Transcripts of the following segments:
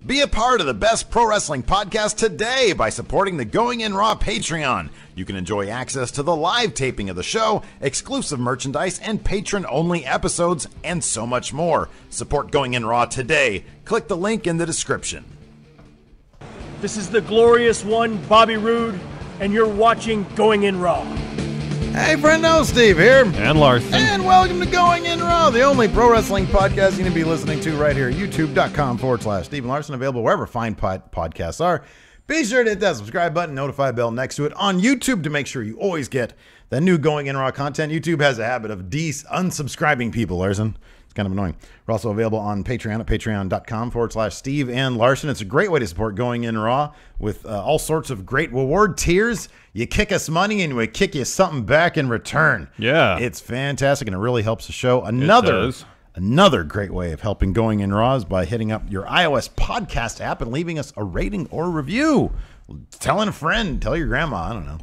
Be a part of the best pro wrestling podcast today by supporting the Going In Raw Patreon. You can enjoy access to the live taping of the show, exclusive merchandise, and patron-only episodes, and so much more. Support Going In Raw today. Click the link in the description. This is the glorious one, Bobby Roode, and you're watching Going In Raw. Hey, friendo, Steve here. And Larson. And welcome to Going In Raw, the only pro wrestling podcast you're going to be listening to right here at youtube.com/Steve Larson, available wherever fine podcasts are. Be sure to hit that subscribe button, notify bell next to it on YouTube to make sure you always get the new Going In Raw content. YouTube has a habit of unsubscribing people, Larson. It's kind of annoying. We're also available on Patreon at patreon.com/Steve and Larson. It's a great way to support Going In Raw with all sorts of great reward tiers. You kick us money and we kick you something back in return. Yeah. It's fantastic and it really helps the show. Another great way of helping Going In Raw is by hitting up your iOS podcast app and leaving us a rating or review. Telling a friend, tell your grandma, I don't know.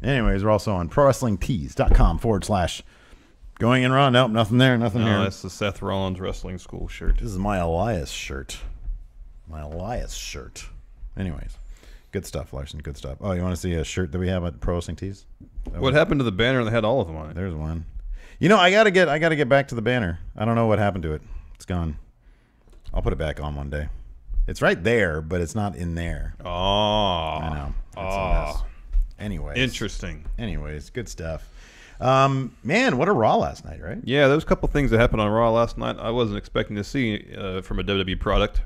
Anyways, we're also on prowrestlingtees.com/Going In Raw. Nope, nothing there, nothing here. That's the Seth Rollins Wrestling School shirt. This is my Elias shirt. Anyways, good stuff, Larson, good stuff. Oh, you want to see a shirt that we have at Pro Wrestling Tees? What happened to the banner that had all of them on it? There's one. You know, I gotta get back to the banner. I don't know what happened to it. It's gone. I'll put it back on one day. It's right there, but it's not in there. Oh, I know. It's a mess. Anyways, interesting. Anyways, good stuff. Man, what a Raw last night, right? Yeah, there was a couple things that happened on Raw last night I wasn't expecting to see from a WWE product.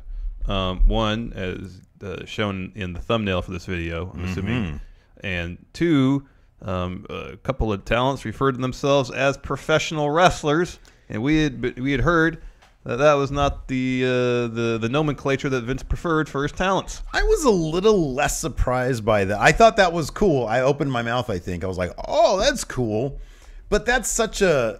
One, as shown in the thumbnail for this video, I'm assuming, and two, a couple of talents referred to themselves as professional wrestlers, and we had heard that was not the nomenclature that Vince preferred for his talents. I was a little less surprised by that. I thought that was cool. I opened my mouth, I think. I was like, oh, that's cool. But that's such a...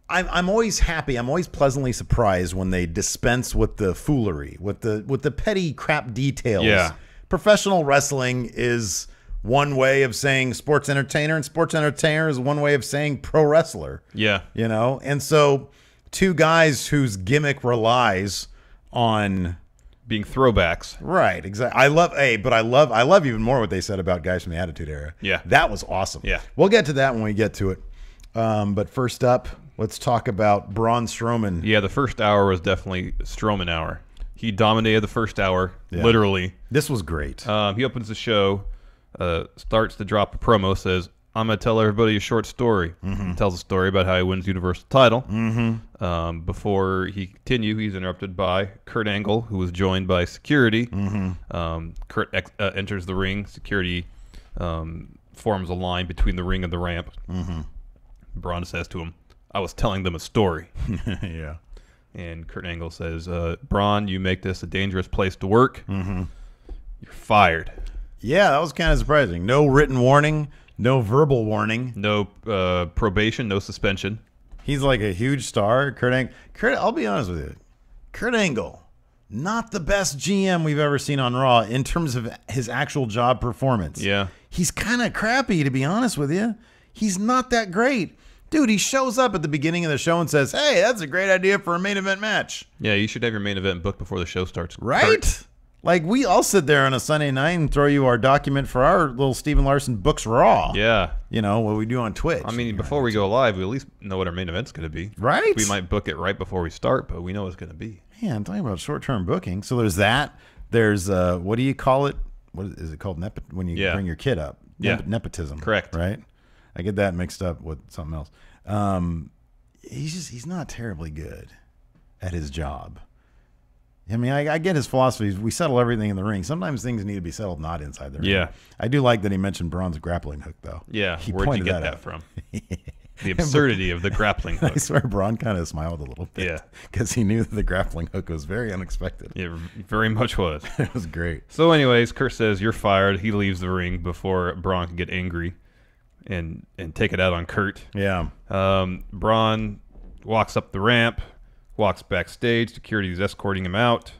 I'm always happy. I'm always pleasantly surprised when they dispense with the foolery, with the petty crap details. Yeah. Professional wrestling is one way of saying sports entertainer, and sports entertainer is one way of saying pro wrestler. Yeah. You know? And so two guys whose gimmick relies on being throwbacks. Right, exactly. I love even more what they said about guys from the Attitude Era. Yeah. That was awesome. Yeah. We'll get to that when we get to it. But first up, let's talk about Braun Strowman. Yeah, the first hour was definitely Strowman hour. He dominated the first hour, literally. This was great. He opens the show, starts to drop a promo, says, I'm going to tell everybody a short story. Tells a story about how he wins the Universal title. Before he continue, he's interrupted by Kurt Angle, who was joined by security. Kurt enters the ring. Security forms a line between the ring and the ramp. Braun says to him, I was telling them a story. Yeah. And Kurt Angle says, Braun, you make this a dangerous place to work. You're fired. Yeah, that was kind of surprising. No written warning. No verbal warning. No probation, no suspension. He's like a huge star. Kurt, I'll be honest with you. Kurt Angle, not the best GM we've ever seen on Raw in terms of his actual job performance. Yeah. He's kind of crappy, to be honest with you. He's not that great. Dude, he shows up at the beginning of the show and says, hey, that's a great idea for a main event match. Yeah, you should have your main event booked before the show starts. Right? Kurt. Like, we all sit there on a Sunday night and throw you our document for our little Steven Larson Books Raw. Yeah. You know, what we do on Twitch. I mean, before we go live, we at least know what our main event's going to be. Right? We might book it right before we start, but we know what it's going to be. Man, I'm talking about short-term booking. So there's that. There's, what do you call it? What is it called? When you bring your kid up. Nepotism. Correct. Right? I get that mixed up with something else. He's not terribly good at his job. I mean, I get his philosophy. We settle everything in the ring. Sometimes things need to be settled not inside the ring. Yeah. I do like that he mentioned Braun's grappling hook, though. Yeah. He Where'd you pointed get that out. from? The absurdity of the grappling hook. I swear Braun kind of smiled a little bit. Yeah. Because he knew that the grappling hook was very unexpected. It very much was. It was great. So anyways, Kurt says, you're fired. He leaves the ring before Braun can get angry and take it out on Kurt. Yeah. Braun walks up the ramp, walks backstage. Security's escorting him out.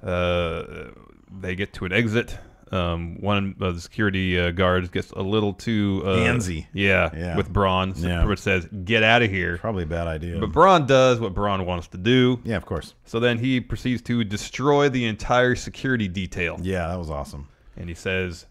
They get to an exit. One of the security guards gets a little too handsy. Yeah, with Braun. So it says, "Get out of here." Probably a bad idea. But Braun does what Braun wants to do. Yeah, of course. So then he proceeds to destroy the entire security detail. Yeah, that was awesome. And he says,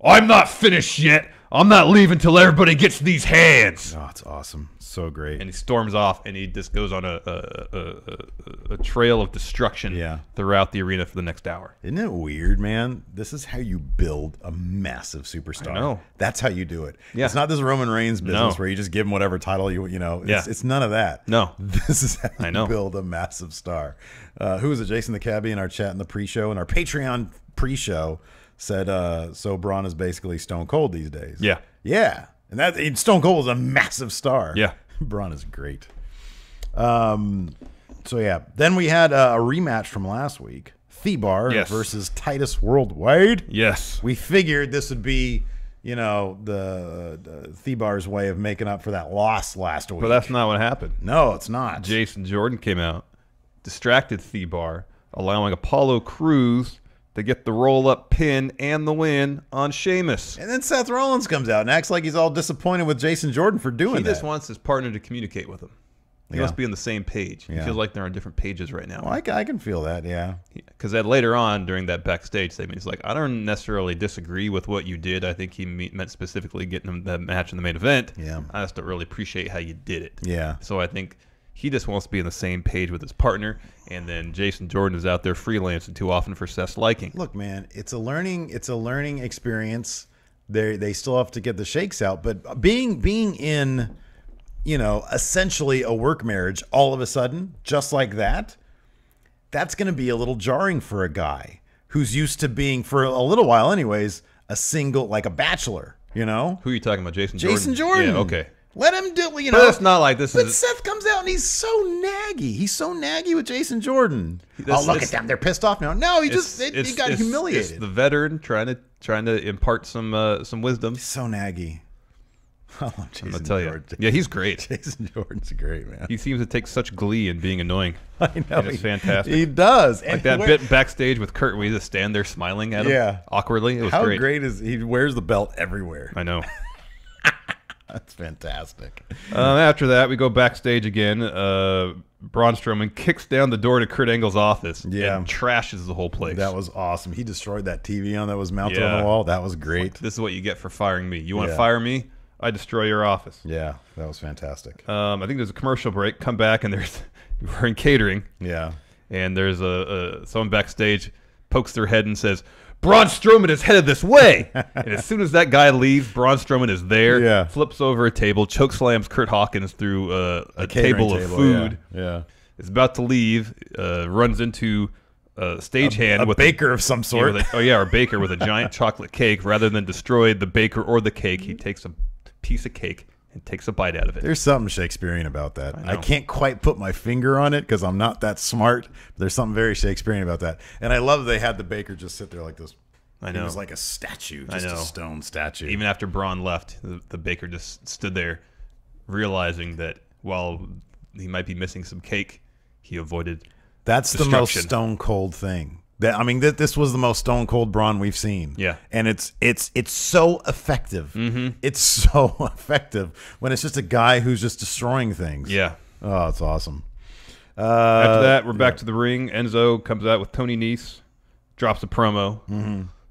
"I'm not finished yet. I'm not leaving till everybody gets these hands." Oh, it's awesome. So great. And he storms off, and he just goes on a trail of destruction throughout the arena for the next hour. Isn't it weird, man? This is how you build a massive superstar. I know. That's how you do it. Yeah. It's not this Roman Reigns business where you just give him whatever title you know. It's none of that. No. This is how you build a massive star. Who was it? Jason the Cabbie in our chat in the pre-show, in our Patreon pre-show, said, so Braun is basically Stone Cold these days. Yeah. Yeah. And Stone Cold was a massive star. Yeah. Braun is great. So yeah, then we had a rematch from last week. Thebar versus Titus Worldwide. Yes. We figured this would be, the Thebar's way of making up for that loss last week. But that's not what happened. No, it's not. Jason Jordan came out, distracted Thebar, allowing Apollo Crews to get the roll-up pin and the win on Sheamus. And then Seth Rollins comes out and acts like he's all disappointed with Jason Jordan for doing that. He just wants his partner to communicate with him. He must be on the same page. He feels like they're on different pages right now. Well, I can feel that, yeah. Because later on, during that backstage statement, he's like, I don't necessarily disagree with what you did. I think he meant specifically getting him that match in the main event. Yeah. I just don't really appreciate how you did it. Yeah. So I think he just wants to be on the same page with his partner, and then Jason Jordan is out there freelancing too often for Seth's liking. Look, man, it's a learning experience. They still have to get the shakes out, but being in, essentially a work marriage all of a sudden, just like that, that's going to be a little jarring for a guy who's used to being, for a little while anyways, a single, like a bachelor, Who are you talking about, Jason Jordan? Jason Jordan. Yeah, okay. Let him do, But it's not like this. But Seth comes out and he's so naggy. He's so naggy with Jason Jordan. Look at them. They're pissed off now. No, he got humiliated. It's the veteran trying to impart some wisdom. He's so naggy. I love Jason Jordan. Yeah, he's great. Jason Jordan's great, man. He seems to take such glee in being annoying. I know. It's fantastic. He does. Like that bit backstage with Kurt where he just stand there smiling at him awkwardly. It was great. How great is he? Wears the belt everywhere. I know. That's fantastic. After that, we go backstage again. Braun Strowman kicks down the door to Kurt Angle's office and trashes the whole place. That was awesome. He destroyed that TV that was mounted on the wall. That was great. This is what you get for firing me. You want to fire me? I destroy your office. Yeah, that was fantastic. I think there's a commercial break. Come back, and we're in catering. Yeah. And there's someone backstage pokes their head and says, Braun Strowman is headed this way. And as soon as that guy leaves, Braun Strowman is there, flips over a table, choke slams Kurt Hawkins through a table of food. Yeah. Is about to leave, runs into a stagehand with baker of some sort. Or a baker with a giant chocolate cake. Rather than destroy the baker or the cake, he takes a piece of cake and takes a bite out of it. There's something Shakespearean about that. I can't quite put my finger on it because I'm not that smart. But there's something very Shakespearean about that. And I love they had the baker just sit there like this. I know. It was like a statue, just a stone statue. Even after Braun left, the baker just stood there realizing that while he might be missing some cake, he avoided That's the most Stone Cold thing. This was the most Stone Cold Braun we've seen. Yeah. And it's so effective. It's so effective when it's just a guy who's just destroying things. Yeah. Oh, it's awesome. After that, we're back to the ring. Enzo comes out with Tony Nese, drops a promo.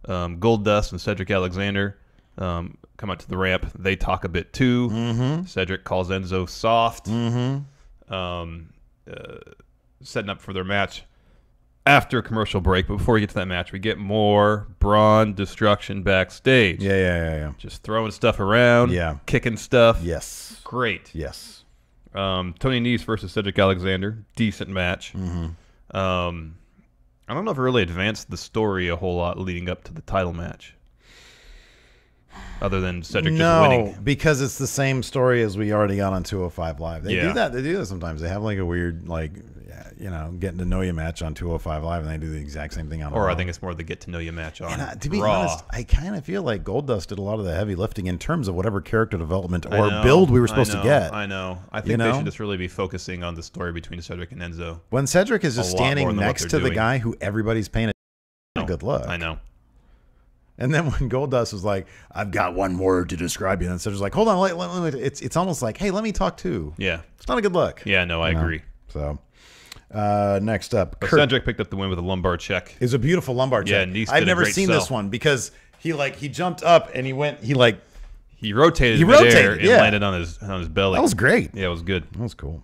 Goldust and Cedric Alexander come out to the ramp. They talk a bit too. Cedric calls Enzo soft. Setting up for their match after a commercial break. But before we get to that match, we get more Braun destruction backstage. Yeah. Just throwing stuff around. Yeah. Kicking stuff. Yes. Great. Yes. Tony Nese versus Cedric Alexander. Decent match. I don't know if it really advanced the story a whole lot leading up to the title match. Other than Cedric just winning. No, because it's the same story as we already got on 205 Live. They do that. They do that sometimes. They have like a weird, getting to know you match on 205 Live, and they do the exact same thing on Or Raw. I think it's more the get to know you match on Raw. To be honest, I kind of feel like Goldust did a lot of the heavy lifting in terms of whatever character development or build we were supposed to get. I know. I think they should just really be focusing on the story between Cedric and Enzo. When Cedric is just standing next to the guy who everybody's paying attention to, good luck. I know. And then when Goldust was like, "I've got one word to describe you," and Cedra's like, "Hold on, it's almost like, hey, let me talk too." Yeah, it's not a good look. Yeah, no, I agree. So next up, Cedric picked up the win with a lumbar check. It's a beautiful lumbar check. Yeah, I've never seen this one because he jumped up and he rotated in midair and landed on his belly. That was great. Yeah, it was good. That was cool.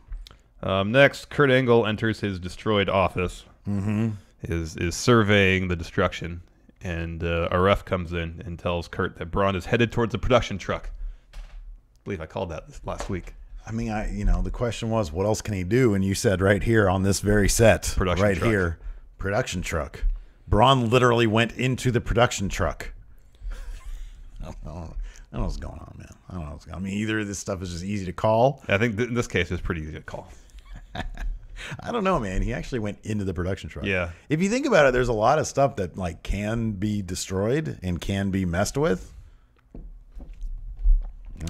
Next, Kurt Angle enters his destroyed office. Is surveying the destruction. And a ref comes in and tells Kurt that Braun is headed towards the production truck. I believe I called that last week. I mean, the question was, what else can he do? And you said right here on this very set, production truck. Braun literally went into the production truck. I don't know what's going on, man. I don't know what's going on. I mean, either this stuff is just easy to call. I think in this case, it's pretty easy to call. I don't know, man. He actually went into the production truck. Yeah. If you think about it, there's a lot of stuff that can be destroyed and can be messed with.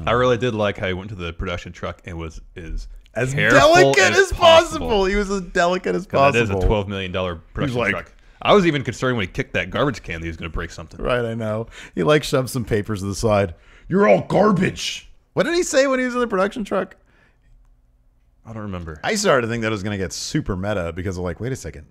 I really did like how he went to the production truck and was as delicate as possible. He was as delicate as possible. That is a $12 million production truck. I was even concerned when he kicked that garbage can that he was going to break something. Right, I know. He shoved some papers to the side. You're all garbage. What did he say when he was in the production truck? I don't remember. I started to think that it was going to get super meta because of wait a second.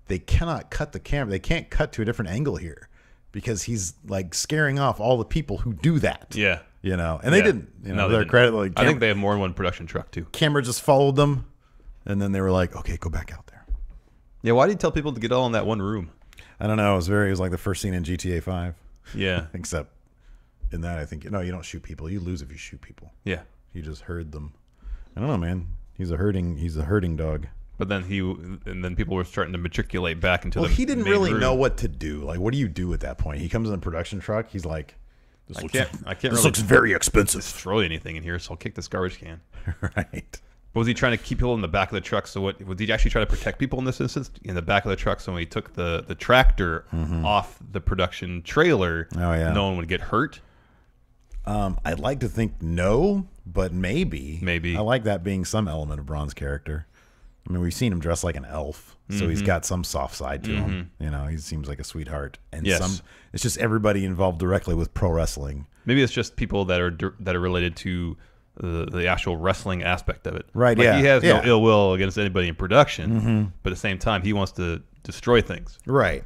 They cannot cut the camera. They can't cut to a different angle here because he's scaring off all the people who do that. Yeah. And they didn't. No, their credit. I think they have more than one production truck too. Camera just followed them, and then they were like, "Okay, go back out there." Yeah. Why did you tell people to get all in that one room? I don't know. It was like the first scene in GTA 5. Yeah. Except in that, I think you don't shoot people. You lose if you shoot people. Yeah. You just herd them. I don't know, man. He's a herding dog. But then then people were starting to matriculate back into the he didn't really room. know what to do. What do you do at that point? He comes in a production truck. He's like, I can't this really looks very expensive. Destroy anything in here, so I'll kick this garbage can. Right. But was he trying to keep people in the back of the truck? So was he actually trying to protect people in this instance in the back of the truck? So when he took the tractor off the production trailer, no one would get hurt. I'd like to think no, but maybe. I like that being some element of Braun's character. I mean, we've seen him dress like an elf, so he's got some soft side to him. He seems like a sweetheart, and it's just everybody involved directly with pro wrestling. Maybe it's just people that are related to the actual wrestling aspect of it. Right. He has no ill will against anybody in production, but at the same time, he wants to destroy things. Right.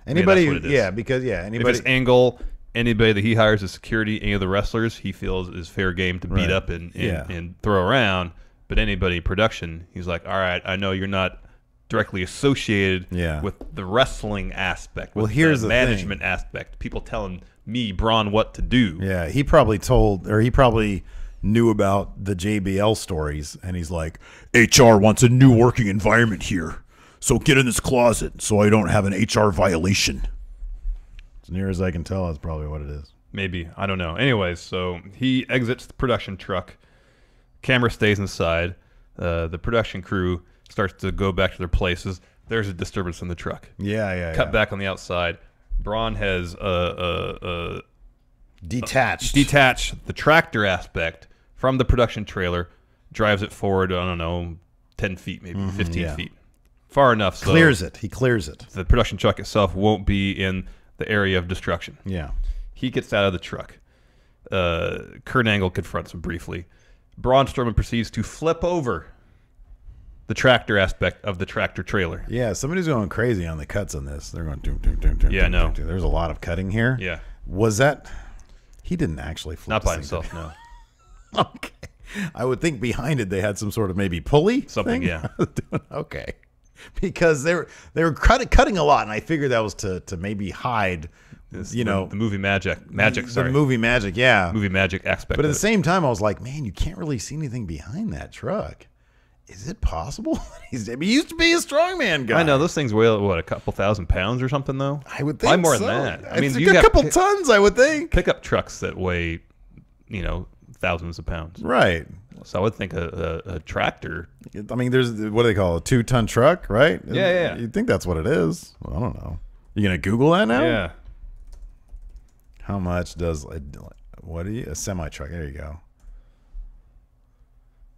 Anybody? Anybody. If it's Angle. Anybody that he hires as security, any of the wrestlers, he feels is fair game to beat up and throw around. But anybody in production, he's like, all right, I know you're not directly associated with the wrestling aspect, with here's the management aspect. People telling me, Braun, what to do. Yeah, he probably knew about the JBL stories, and he's like, HR wants a new working environment here, so get in this closet so I don't have an HR violation. As near as I can tell, that's probably what it is. Maybe. I don't know. Anyways, so he exits the production truck. Camera stays inside. The production crew starts to go back to their places. There's a disturbance in the truck. Cut back on the outside. Braun has detached the tractor aspect from the production trailer, drives it forward, I don't know, 10 feet, maybe 15 feet. Far enough so he clears it. The production truck itself won't be in the area of destruction. Yeah. He gets out of the truck. Kurt Angle confronts him briefly. Braun Strowman proceeds to flip over the tractor aspect of the tractor trailer. Yeah, somebody's going crazy on the cuts on this. They're going doom, doom, doom, doom. Yeah, no. There's a lot of cutting here. Yeah. Was that... He didn't actually flip. Not by himself, no. Okay. I would think behind it they had some sort of maybe pulley something, thing? Yeah. Okay. Because they were cutting a lot, and I figured that was to maybe hide, the movie magic. The movie magic, yeah. Movie magic aspect. But at the same time, I was like, man, you can't really see anything behind that truck. Is it possible? He used to be a strongman guy. I know those things weigh a couple $1,000 pounds or something, though. I would think probably more so. than that. I mean, you got a couple tons, I would think. Pickup trucks that weigh, thousands of pounds. Right. So I would think a tractor. I mean, there's what do they call it, a 2-ton truck, right? Yeah. You'd think that's what it is. Well, I don't know. You gonna Google that now? Yeah. How much does a semi truck? There you go.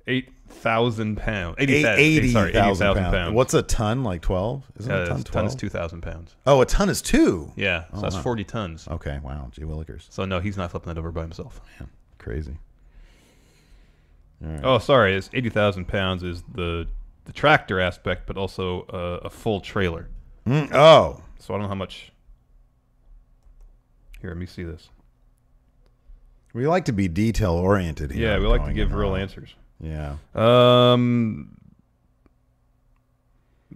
8,000 pounds. 80,000 pounds. What's a ton? Like 12? Isn't a ton 12? A ton is 2,000 pounds. Oh, a ton is 2? Yeah, so that's 40 tons. Okay, wow. Gee willikers. So, no, he's not flipping that over by himself. Man, crazy. All right. Oh, sorry. It's 80,000 pounds is the tractor aspect, but also a full trailer. Oh. So I don't know how much. Here, let me see this. We like to be detail oriented here. Yeah, we like to give real answers. Yeah.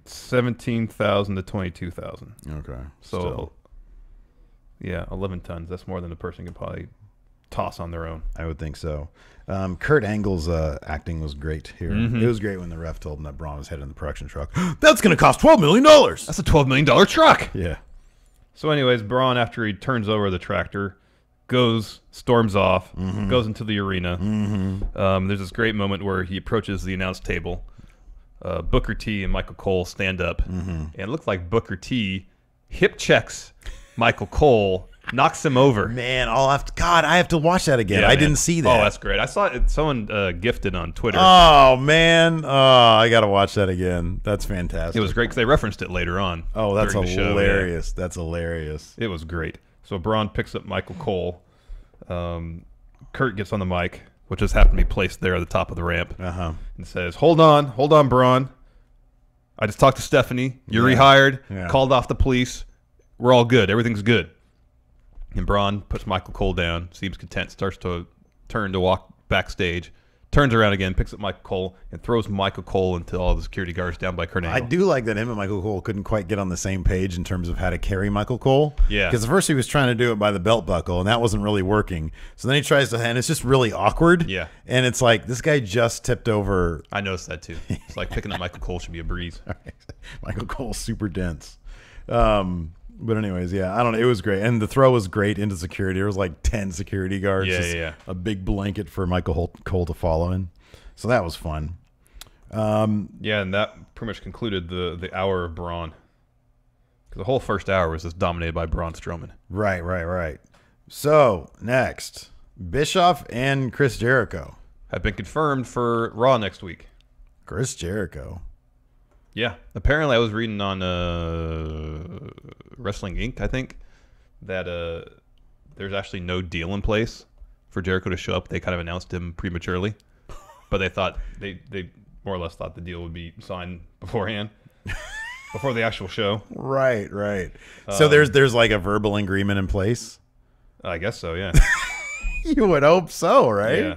17,000 to 22,000. Okay. So, Still. yeah, 11 tons. That's more than a person could probably toss on their own. I would think so. Kurt Angle's acting was great here. It was great when the ref told him that Braun was headed in the production truck. That's going to cost $12 million. That's a $12 million truck. Yeah. So anyways, Braun, after he turns over the tractor, storms off, goes into the arena. There's this great moment where he approaches the announce table. Booker T and Michael Cole stand up. And it looks like Booker T hip checks Michael Cole, knocks him over. Man, I have to watch that again. I didn't see that. Oh, that's great. I saw it. Someone gifted on Twitter. Oh, man. Oh, I got to watch that again. That's fantastic. It was great because they referenced it later on. Oh, that's hilarious. Show, yeah. That's hilarious. It was great. So Braun picks up Michael Cole. Kurt gets on the mic, which just happened to be placed there at the top of the ramp, and says, hold on, Braun. I just talked to Stephanie. You're rehired. Called off the police. We're all good. Everything's good. And Braun puts Michael Cole down, seems content, starts to turn to walk backstage, turns around again, picks up Michael Cole, and throws Michael Cole into all the security guards down by Kurt Angle. I do like that him and Michael Cole couldn't quite get on the same page in terms of how to carry Michael Cole. Yeah. Because at first he was trying to do it by the belt buckle, and that wasn't really working. So then he tries to, and it's just really awkward. Yeah. And it's like, this guy just tipped over. I noticed that too. It's like picking up Michael Cole should be a breeze. Michael Cole's super dense. But anyways, yeah, I don't know. It was great. And the throw was great into security. There was like 10 security guards. Yeah. A big blanket for Michael Cole to follow in. So that was fun. Yeah, and that pretty much concluded the hour of Braun. Because the whole first hour was just dominated by Braun Strowman. Right. So, next, Bischoff and Chris Jericho. Have been confirmed for Raw next week. Chris Jericho. Yeah. Apparently, I was reading on Wrestling Inc., I think, that there's actually no deal in place for Jericho to show up. They kind of announced him prematurely. But they thought, they more or less thought the deal would be signed beforehand, before the actual show. Right. So there's like a verbal agreement in place? I guess so, yeah. You would hope so, right? Yeah.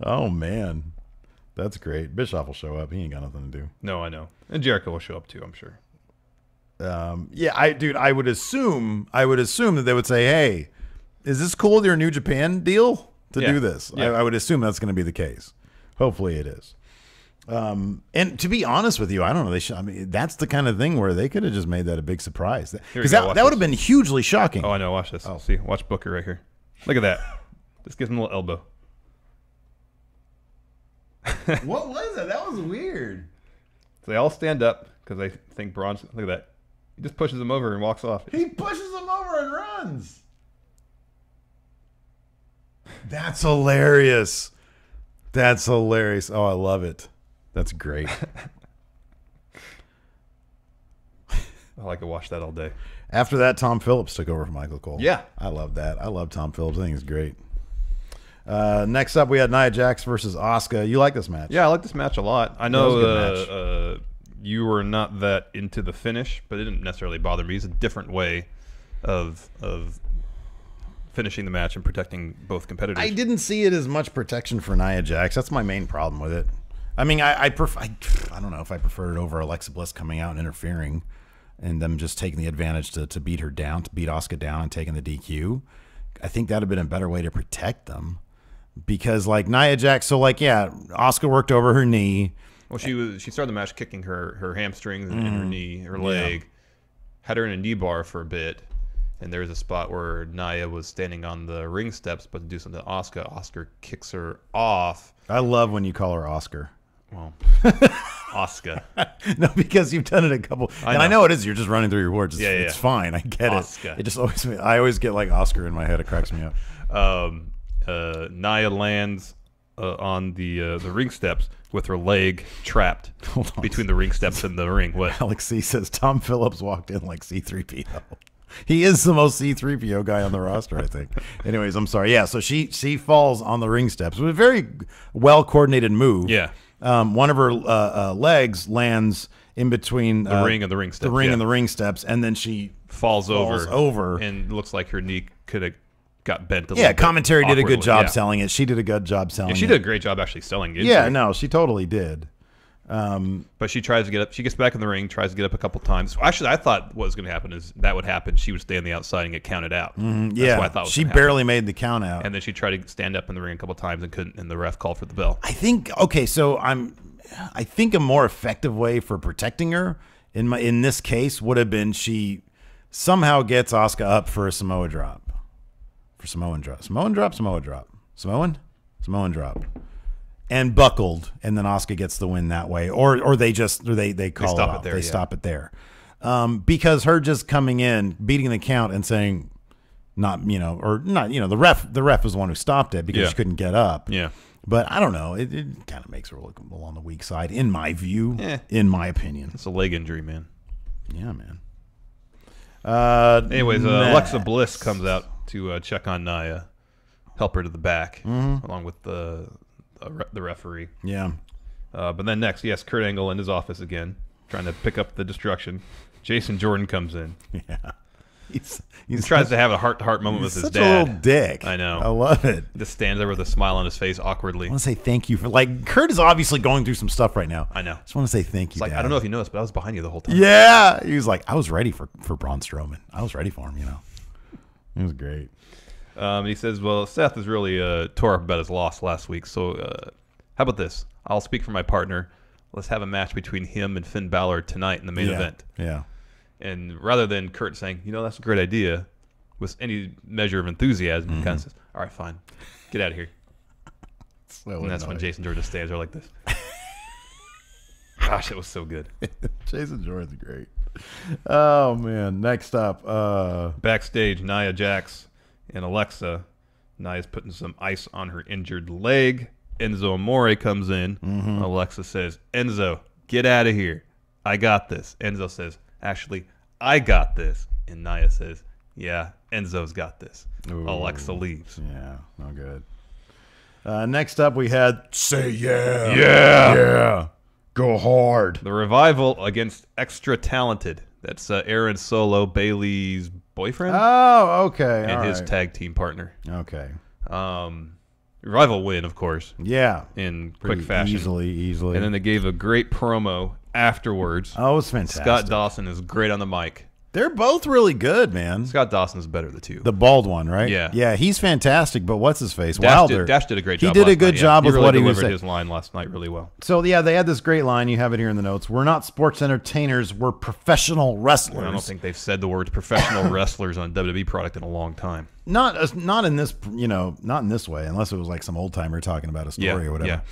Oh, man. That's great. Bischoff will show up. He ain't got nothing to do. No, I know. And Jericho will show up too, I'm sure. Yeah, I would assume that they would say, hey, is this cool with your New Japan deal to do this? Yeah. I would assume that's going to be the case. Hopefully it is. And to be honest with you, I don't know. That's the kind of thing where they could have just made that a big surprise. Because that would have been hugely shocking. Oh, I know. Watch this. Oh. See, watch Booker right here. Look at that. Just gives him a little elbow. What was it? That was weird. So they all stand up because they think Braun's. Look at that. He just pushes him over and walks off. He pushes him over and runs. That's hilarious. Oh, I love it. That's great. I could watch that all day. After that, Tom Phillips took over from Michael Cole. Yeah. I love that. I love Tom Phillips. I think he's great. Next up, we had Nia Jax versus Asuka. You like this match? Yeah, I like this match a lot. I know you were not that into the finish, but it didn't necessarily bother me. It's a different way of finishing the match and protecting both competitors. I didn't see it as much protection for Nia Jax. That's my main problem with it. I mean, I don't know if I prefer it over Alexa Bliss coming out and interfering and them just taking the advantage to beat her down, to beat Asuka down and taking the DQ. I think that would have been a better way to protect them. Because like Nia Jax, so like Asuka worked over her knee. Well, she started the match kicking her hamstrings and her knee, her leg, had her in a knee bar for a bit, and there was a spot where Nia was standing on the ring steps, but to do something to Asuka, Asuka kicks her off. I love when you call her Oscar. Well, Asuka. No, because you've done it a couple. I know it is. You're just running through your words. It's fine. I get Asuka. It. It just always. I always get like Oscar in my head. It cracks me up. Nia lands on the ring steps with her leg trapped between the ring steps and the ring. What? Alex C says Tom Phillips walked in like C-3PO. He is the most C-3PO guy on the roster, I think. Anyways, I'm sorry. Yeah, so she falls on the ring steps. It was a very well-coordinated move. Yeah. One of her legs lands in between the ring and the ring steps. The ring and the ring steps, and then she falls over. And looks like her knee could have got bent a little bit. Commentary did a good job yeah. selling it. She did a good job selling it. She did a great job actually selling it. Yeah, no, she totally did. But she tries to get up. She gets back in the ring, tries to get up a couple times. Actually, I thought what was going to happen is that would happen. She would stay on the outside and get counted out. That's what I thought. She barely made the count out, and then she tried to stand up in the ring a couple times and couldn't. And the ref called for the bell. I think. Okay, so I think a more effective way for protecting her in this case would have been she somehow gets Asuka up for a Samoa drop, Samoan drop, and buckled, and then Asuka gets the win that way, or they call it off. They stop it there, because her just coming in, beating the count, and saying, the ref was the one who stopped it because she couldn't get up. Yeah. But I don't know. It kind of makes her look a little on the weak side, in my view, in my opinion. It's a leg injury, man. Yeah, man. Anyways, Alexa Bliss comes out to check on Nia, help her to the back, along with the referee. Yeah. But then next, yes, Kurt Angle in his office again, trying to pick up the destruction. Jason Jordan comes in. Yeah. He tries to have a heart-to-heart moment with his dad. Such a little dick. I know. I love it. Just stands there with a smile on his face awkwardly. I want to say thank you for, Kurt is obviously going through some stuff right now. I know. Just want to say thank you, Dad. I don't know if you noticed, but I was behind you the whole time. Yeah. He was like, I was ready for Braun Strowman. I was ready for him, It was great. He says, well, Seth is really tore up about his loss last week, so how about this? I'll speak for my partner. Let's have a match between him and Finn Balor tonight in the main event. Yeah. And rather than Kurt saying, that's a great idea, with any measure of enthusiasm, he kind of says, all right, fine. Get out of here. And that's when Jason Jordan stands there like this. Gosh, it was so good. Jason Jordan's great. Oh, man. Next up. Backstage, Nia Jax and Alexa. Nia's putting some ice on her injured leg. Enzo Amore comes in. Alexa says, Enzo, get out of here. I got this. Enzo says, actually, I got this. And Nia says, yeah, Enzo's got this. Ooh. Alexa leaves. Yeah, no good. Next up, we had Say Yeah. Yeah. Yeah. Go hard. The Revival against Extra Talented. That's Aaron Solo, Bailey's boyfriend. Oh, okay. And his tag team partner. Okay. Revival win, of course. Yeah. In quick fashion. Easily. And then they gave a great promo afterwards. Oh, it was fantastic. Scott Dawson is great on the mic. They're both really good, man. Scott Dawson's better of the two. The bald one, right? Yeah. Yeah, he's fantastic, but what's his face? Wilder. Dash did a great job. He did a good job with what he was saying. He delivered his line last night really well. So, yeah, they had this great line. You have it here in the notes. We're not sports entertainers. We're professional wrestlers. I don't think they've said the words professional wrestlers on a WWE product in a long time. Not in this, not in this way, unless it was like some old timer talking about a story or whatever.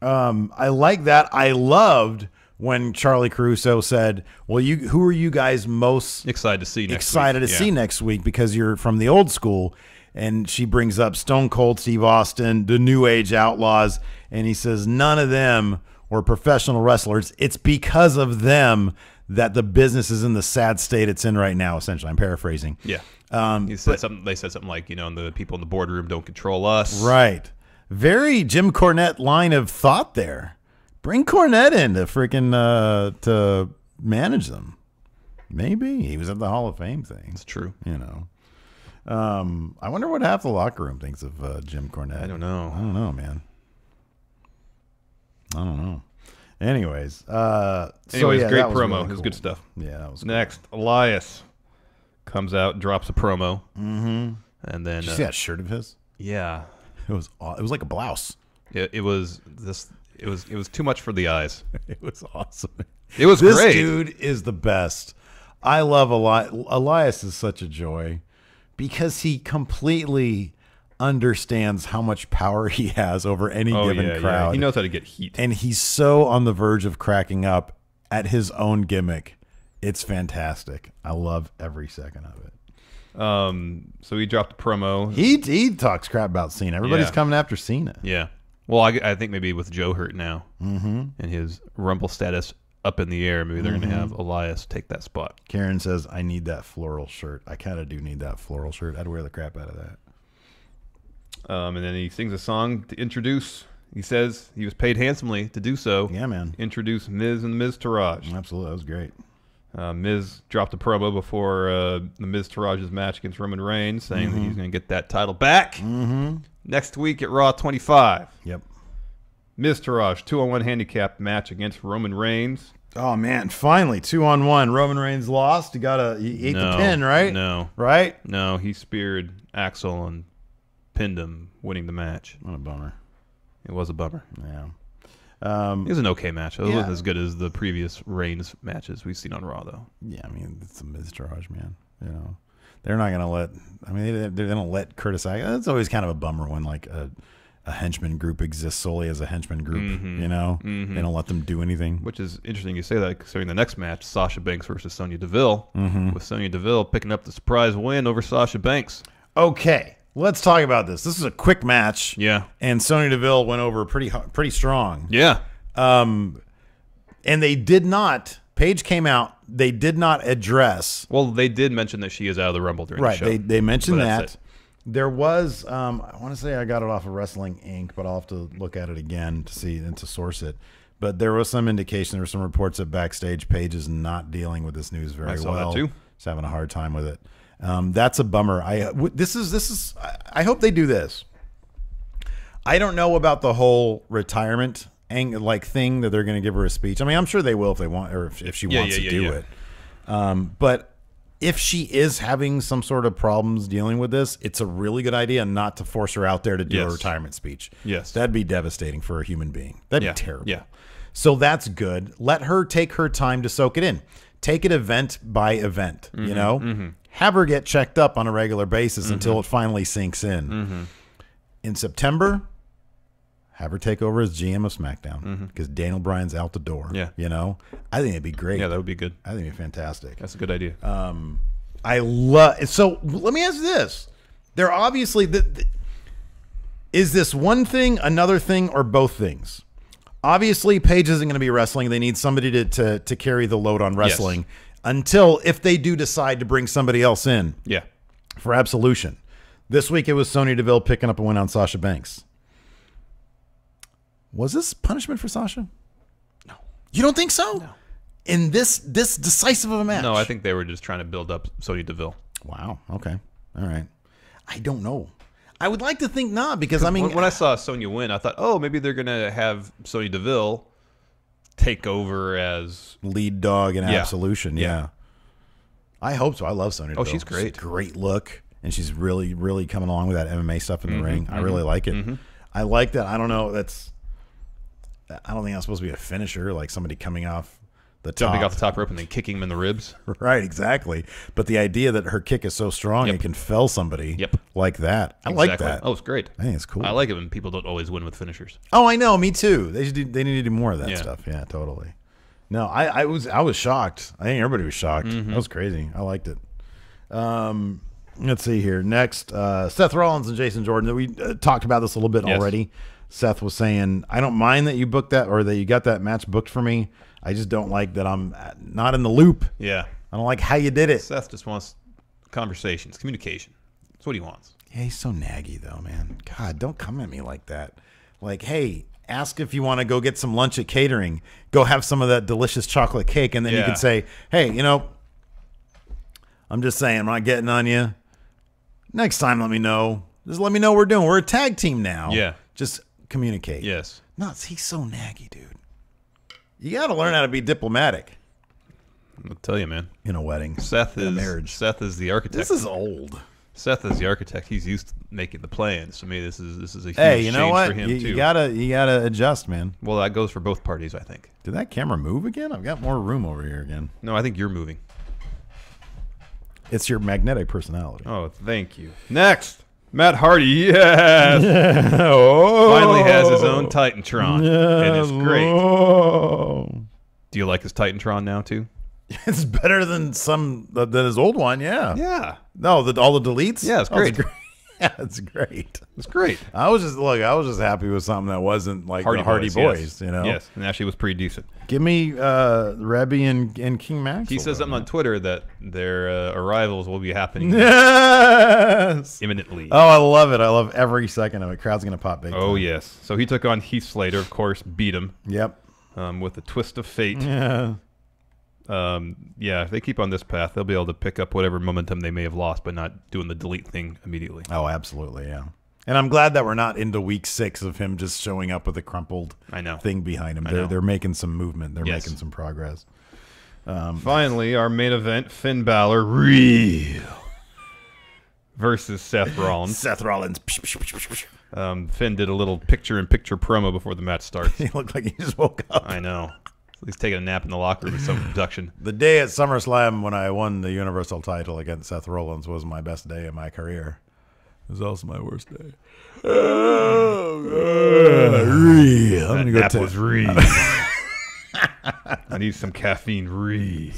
Yeah. I like that. I loved when Charlie Caruso said, well, who are you guys most excited to see next week because you're from the old school? And she brings up Stone Cold Steve Austin, the New Age Outlaws, and he says none of them were professional wrestlers. It's because of them that the business is in the sad state it's in right now, essentially. I'm paraphrasing. Yeah. They said something like, and the people in the boardroom don't control us. Right. Very Jim Cornette line of thought there. Bring Cornette in to freaking to manage them. Maybe he was at the Hall of Fame thing. It's true. I wonder what half the locker room thinks of Jim Cornette. I don't know. I don't know, man. I don't know. Anyways, great promo. Really it was good stuff. Yeah, that was next. Cool. Elias comes out, drops a promo, and then did you see that shirt of his? Yeah, it was like a blouse. It was this. It was too much for the eyes. It was awesome. It was great. This dude is the best. I love Elias. Elias is such a joy because he completely understands how much power he has over any given crowd. Yeah. He knows how to get heat. And he's so on the verge of cracking up at his own gimmick. It's fantastic. I love every second of it. So he dropped a promo. He talks crap about Cena. Everybody's coming after Cena. Yeah. Well, I think maybe with Joe hurt now and his Rumble status up in the air, maybe they're going to have Elias take that spot. Karen says, I need that floral shirt. I kind of do need that floral shirt. I'd wear the crap out of that. And then he sings a song to introduce. He says he was paid handsomely to do so. Yeah, man. Introduce Miz and Miztourage. Absolutely. That was great. Miz dropped a promo before the Miztourage's match against Roman Reigns, saying that he's going to get that title back next week at Raw 25. Yep. Miztourage 2-on-1 handicap match against Roman Reigns. Oh, man. Finally, 2-on-1. Roman Reigns lost. He ate the pin, right? No. Right? No, he speared Axel and pinned him, winning the match. What a bummer. It was a bummer. Yeah. It was an okay match. It wasn't as good as the previous Reigns matches we've seen on Raw, though. Yeah, I mean, it's a Miztourage, man. You know, they're not going to let. I mean, they don't let Curtis. It's always kind of a bummer when like a henchman group exists solely as a henchman group. You know, they don't let them do anything. Which is interesting you say that, considering the next match, Sasha Banks versus Sonya Deville, with Sonya Deville picking up the surprise win over Sasha Banks. Okay. Let's talk about this. This is a quick match. Yeah. And Sonya Deville went over pretty strong. Yeah. And they did not, Paige came out, they did not address. Well, they did mention that she is out of the Rumble during the show. Right. They mentioned that. There was, I want to say I got it off of Wrestling Inc., but I'll have to look at it again to see and to source it. But there was some indication, there were some reports that Backstage Paige is not dealing with this news very well. I saw that too. She's having a hard time with it. That's a bummer. I hope they do this. I don't know about the whole retirement thing that they're going to give her a speech. I mean, I'm sure they will if they want, or if she wants to do it. But if she is having some sort of problems dealing with this, it's a really good idea not to force her out there to do a retirement speech. Yes, that'd be devastating for a human being. That'd be terrible. Yeah. So that's good. Let her take her time to soak it in. Take it event by event. You know. Have her get checked up on a regular basis until it finally sinks in. In September, have her take over as GM of SmackDown because Daniel Bryan's out the door. Yeah. You know, I think it'd be great. Yeah, that would be good. I think it'd be fantastic. That's a good idea. I love. So let me ask you this: they're obviously is this one thing, another thing, or both things? Obviously, Paige isn't going to be wrestling. They need somebody to carry the load on wrestling. Yes. Until if they do decide to bring somebody else in for Absolution. This week it was Sonya Deville picking up a win on Sasha Banks. Was this punishment for Sasha? No. You don't think so? No. In this decisive of a match? No, I think they were just trying to build up Sonya Deville. Wow. Okay. All right. I don't know. I would like to think not because, I mean... When I saw Sonya win, I thought, oh, maybe they're going to have Sonya Deville take over as lead dog in Absolution. Yeah. I hope so. I love Sonya Deville. She's great. She's a great look, and she's really, really coming along with that MMA stuff in the ring. I really like it. I like that. I don't know. I don't think that's supposed to be a finisher, like somebody coming off the top. Jumping off the top rope and then kicking him in the ribs. Right, exactly. But the idea that her kick is so strong it can fell somebody like that. I like that. Oh, it's great. I think it's cool. I like it when people don't always win with finishers. Oh, I know. Me too. They need to do more of that stuff. Yeah, totally. No, I was shocked. I think everybody was shocked. That was crazy. I liked it. Let's see here. Next, Seth Rollins and Jason Jordan. We talked about this a little bit already. Seth was saying, I don't mind that you booked that or that you got that match booked for me. I just don't like that I'm not in the loop. Yeah. I don't like how you did it. Seth just wants conversations, communication. That's what he wants. Yeah, he's so naggy, though, man. God, don't come at me like that. Like, hey, ask if you want to go get some lunch at catering. Go have some of that delicious chocolate cake, and then you can say, hey, you know, I'm just saying, I'm not getting on you. Next time, let me know. Just let me know what we're doing. We're a tag team now. Yeah. Just communicate. Yes. No, he's so naggy, dude. You got to learn how to be diplomatic. I'll tell you, man. In a wedding. Seth is the architect. This is old. Seth is the architect. He's used to making the plans. To me, this is a huge you know change what? for him too. You gotta adjust, man. Well, that goes for both parties, I think. Did that camera move again? I've got more room over here again. No, I think you're moving. It's your magnetic personality. Oh, thank you. Next, Matt Hardy. Yes. Finally has his own Titantron. It is great. Do you like his Titantron now too? It's better than his old one. Yeah. Yeah. No, all the deletes. Yeah, it's great. Yeah, it's great. It's great. I was just happy with something that wasn't like the Hardy Boys, yes. you know? Yes, and actually was pretty decent. Give me Rebby and King Max. He says something on Twitter that their arrivals will be happening yes! imminently. Oh, I love it. I love every second of it. Crowd's going to pop big time. Oh, yes. So he took on Heath Slater, of course, beat him. Yep. With a twist of fate. Yeah. Yeah, if they keep on this path, they'll be able to pick up whatever momentum they may have lost by not doing the delete thing immediately. Oh, absolutely, yeah. And I'm glad that we're not into week 6 of him just showing up with a crumpled thing behind him. They're making some movement. They're making some progress. Finally, our main event, Finn Balor, real, versus Seth Rollins. Seth Rollins. Finn did a little picture-in-picture promo before the match starts. He looked like he just woke up. I know. He's taking a nap in the locker room with some production. The day at SummerSlam when I won the Universal title against Seth Rollins was my best day of my career. It was also my worst day. Real. That nap was real. I need some caffeine. Real.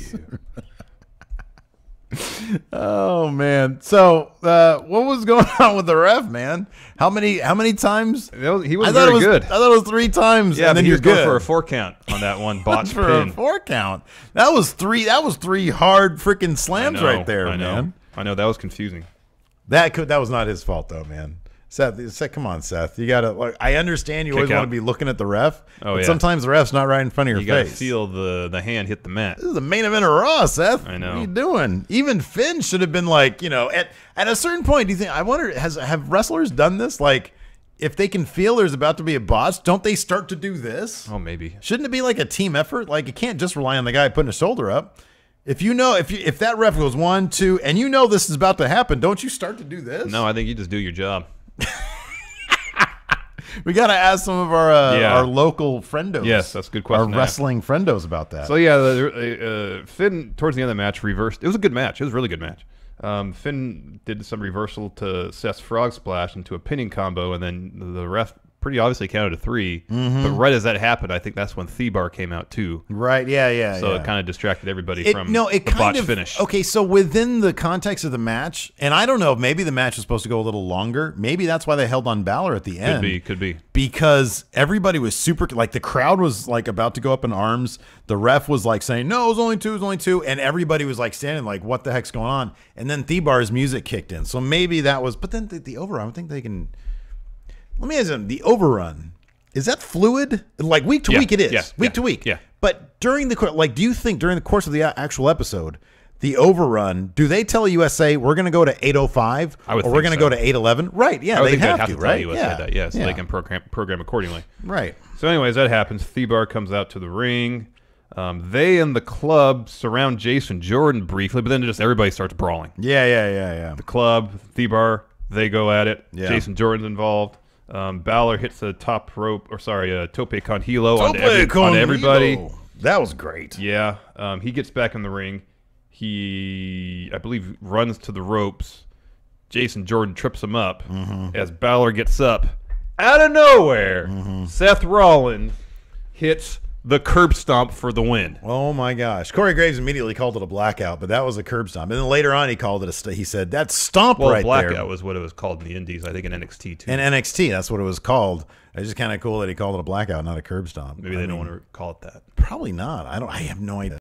Oh man! So what was going on with the ref, man? How many times? He was very good. I thought it was 3 times. Yeah, and then he was good going for a 4 count on that one botched for pin. a 4 count. That was 3 hard freaking slams right there, man. I know that was confusing. That was not his fault though, man. Seth, come on, Seth. You gotta. Like, I understand you always want to be looking at the ref, but sometimes the ref's not right in front of your face. You gotta feel the hand hit the mat. This is the main event of Raw, Seth. I know. What are you doing? Even Finn should have been like, at a certain point. Do you think? I wonder, have wrestlers done this? Like, if they can feel there's about to be a botch, don't they start to do this? Oh, maybe. Shouldn't it be like a team effort? Like, you can't just rely on the guy putting his shoulder up. If you know, if that ref goes 1, 2, and you know this is about to happen, don't you start to do this? No, I think you just do your job. We got to ask some of our local friendos. Yes, that's a good question. Our wrestling friendos about that. So, yeah, Finn, towards the end of the match, reversed. It was a good match. It was a really good match. Finn did some reversal to Seth's frog splash into a pinning combo, and then the ref pretty obviously counted to 3. But right as that happened, I think that's when Thebar came out too. Right, yeah. So it kind of distracted everybody from the botch finish. Okay, so within the context of the match, and I don't know, maybe the match was supposed to go a little longer. Maybe that's why they held on Balor at the end. Could be. Because everybody was super, like the crowd was like about to go up in arms. The ref was like saying, no, it was only 2. And everybody was like standing like, what the heck's going on? And then Thebar's music kicked in. So maybe that was, but then the overrun, I think they can... Let me ask you, the overrun, is that fluid? Like week to week it is. Week to week. Yeah. But during the do you think during the course of the actual episode, the overrun, do they tell USA we're going to go to 8:05 or we're going to go to 8:11? Right. Yeah, they have to, right? Tell USA that. So they can program accordingly. Right. So anyways, that happens. Thebar comes out to the ring. They and the club surround Jason Jordan briefly, but then just everybody starts brawling. Yeah. The club, Thebar, they go at it. Yeah. Jason Jordan's involved. Balor hits the top rope, tope con hilo on everybody. That was great. Yeah. He gets back in the ring. He, I believe, runs to the ropes. Jason Jordan trips him up. As Balor gets up, out of nowhere, Seth Rollins hits the curb stomp for the win. Oh my gosh! Corey Graves immediately called it a blackout, but that was a curb stomp. And then later on, he called it he said that's stomp right blackout there. Was what it was called in the Indies. I think in NXT too. In NXT, that's what it was called. It's just kind of cool that he called it a blackout, not a curb stomp. Maybe they don't want to call it that. Probably not. I have no idea.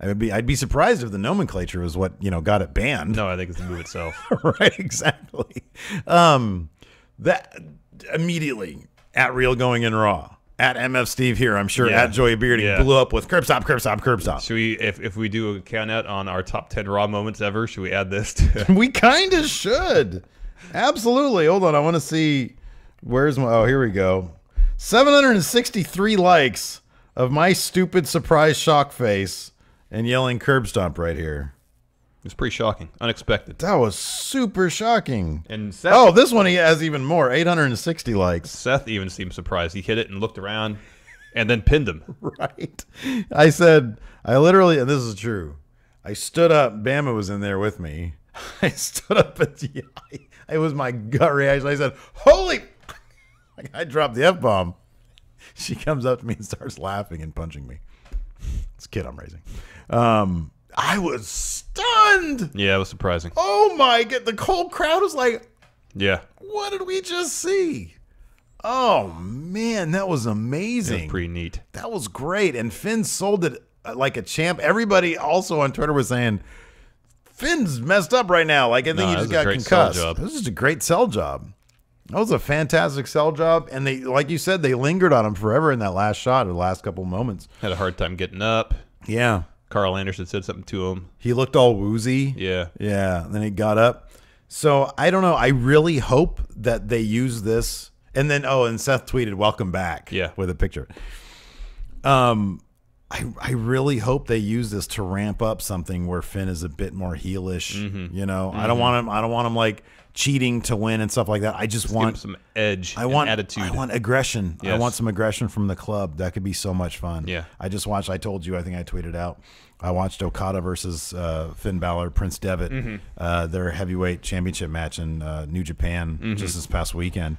I'd be surprised if the nomenclature was what got it banned. No, I think it's the move itself. Right, exactly. That immediately at Real Going in Raw. At MF Steve here, I'm sure at Joey Beardy blew up with curb stop. Should we, if we do a count out on our top 10 Raw moments ever, should we add this to? We kind of should. Absolutely. Hold on, I want to see. Where's my? Oh, here we go. 763 likes of my stupid surprise shock face and yelling curb stomp right here. It's pretty shocking, unexpected. That was super shocking. And Seth, this one he has even more, 860 likes. Seth even seemed surprised. He hit it and looked around, and then pinned him. Right. I literally, and this is true. I stood up. Bama was in there with me. I stood up and it was my gut reaction. I said, "Holy!" I dropped the F-bomb. She comes up to me and starts laughing and punching me. It's a kid I'm raising. I was stunned. Yeah, it was surprising. Oh my God. The whole crowd was like, Yeah. What did we just see? Oh, man, that was amazing. It was pretty neat. That was great. And Finn sold it like a champ. Everybody also on Twitter was saying, Finn's messed up right now. Like, I think he just got concussed. This was just a great sell job. That was a fantastic sell job. And they, like you said, they lingered on him forever in that last shot or the last couple of moments. Had a hard time getting up. Yeah. Carl Anderson said something to him. He looked all woozy. Yeah. Yeah. And then he got up. So I don't know. I really hope that they use this. And then, and Seth tweeted, "Welcome back." Yeah. With a picture. I really hope they use this to ramp up something where Finn is a bit more heelish. You know, I don't want him like cheating to win and stuff like that. I just want give him some edge. Attitude. I want aggression. Yes. I want some aggression from the club. That could be so much fun. Yeah. I just watched. I told you. I think I tweeted out. I watched Okada versus Finn Balor, Prince Devitt, their heavyweight championship match in New Japan just this past weekend.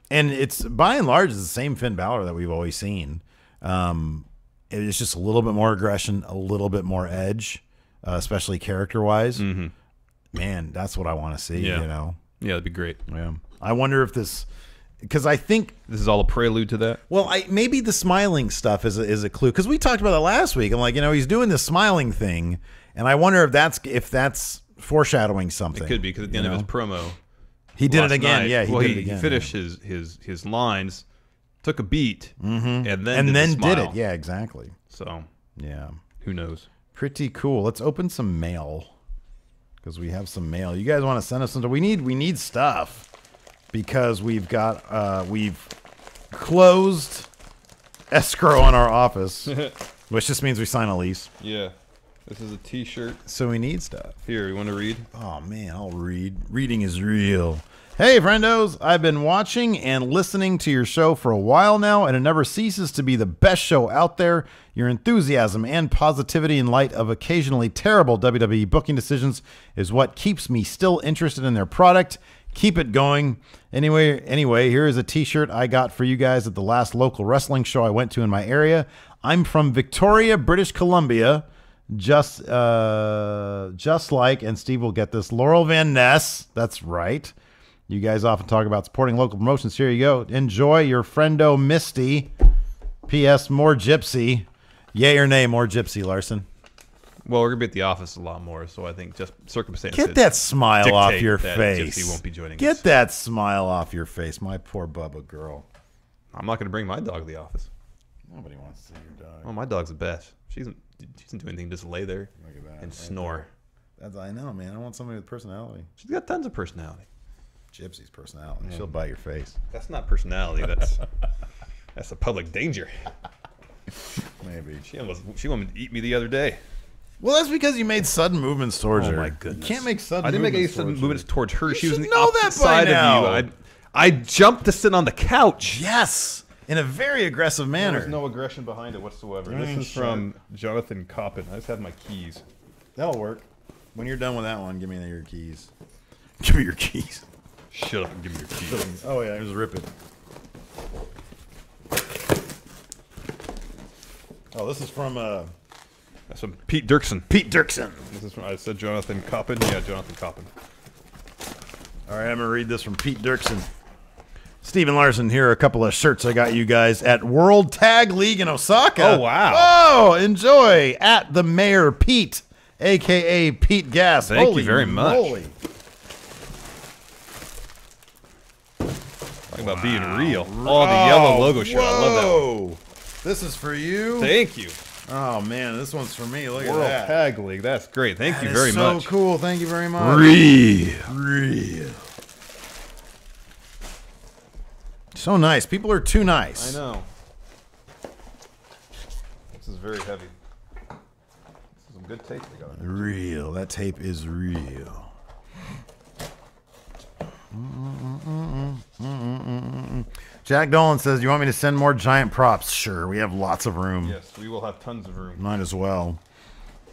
And it's by and large it's the same Finn Balor that we've always seen. It's just a little bit more aggression, a little bit more edge, especially character-wise. Man, that's what I want to see, you know? Yeah, that'd be great. Yeah. I wonder if this... Because I think... This is all a prelude to that? Well, maybe the smiling stuff is a clue. Because we talked about that last week. I'm like, you know, he's doing this smiling thing, and I wonder if that's foreshadowing something. It could be, because at the end of his promo... He did it again. Yeah, he did it again. He finished his lines, took a beat, and then did it. Yeah, exactly. So, yeah. Who knows? Pretty cool. Let's open some mail because we have some mail. You guys want to send us something? We need stuff because we've closed escrow on our office, which just means we sign a lease. Yeah. This is a T-shirt. So we need stuff. Here, you want to read? Oh, man, I'll read. Reading is real. Hey, friendos. I've been watching and listening to your show for a while now, and it never ceases to be the best show out there. Your enthusiasm and positivity in light of occasionally terrible WWE booking decisions is what keeps me still interested in their product. Keep it going. Anyway, here is a T-shirt I got for you guys at the last local wrestling show I went to in my area. I'm from Victoria, British Columbia. Just like, and Steve will get this, Laurel Van Ness. That's right. You guys often talk about supporting local promotions. Here you go. Enjoy, your friendo Misty. P.S. More Gypsy. Yay or nay, more Gypsy, Larson? Well, we're going to be at the office a lot more, so I think just circumstances. Get that smile off your face. Gypsy won't be joining us. Get that smile off your face, my poor Bubba girl. I'm not going to bring my dog to the office. Nobody wants to see your dog. Oh, my dog's the best. She doesn't do anything, just lay there and snore. That's, I know, man. I want somebody with personality. She's got tons of personality. Gypsy's personality. She'll bite your face. That's not personality. That's a public danger. Maybe. She wanted to eat me the other day. Well, that's because you made sudden movements towards her. Oh, my goodness. You can't make sudden I didn't make any movements sudden movements towards her. She was on the know opposite that by side now. of you. I jumped to sit on the couch. Yes. In a very aggressive manner. There's no aggression behind it whatsoever. This is from Jonathan Coppin. I just have my keys. That'll work. When you're done with that one, give me your keys. Give me your keys. Shut up and give me your keys. Oh, yeah. Just rip it. Oh, this is from... That's from Pete Dirksen. Pete Dirksen. This is from, I said Jonathan Coppin. Yeah, Jonathan Coppin. All right, I'm going to read this from Pete Dirksen. Steven Larson, here are a couple of shirts I got you guys at World Tag League in Osaka. Oh, wow. Oh, enjoy. At the Mayor Pete, a.k.a. Pete Gas. Thank you very much. Holy. Talking about being real. Oh, the yellow logo shirt. I love that one. This is for you. Thank you. Oh, man, this one's for me. Look World at that. Tag League. That's great. Thank you very much. So cool. Thank you very much. Real. So nice. People are too nice. I know. This is very heavy. This is some good tape we got. Real. That tape is real. Jack Dolan says, "Do you want me to send more giant props?" Sure. We have lots of room. Yes, we will have tons of room. Might as well.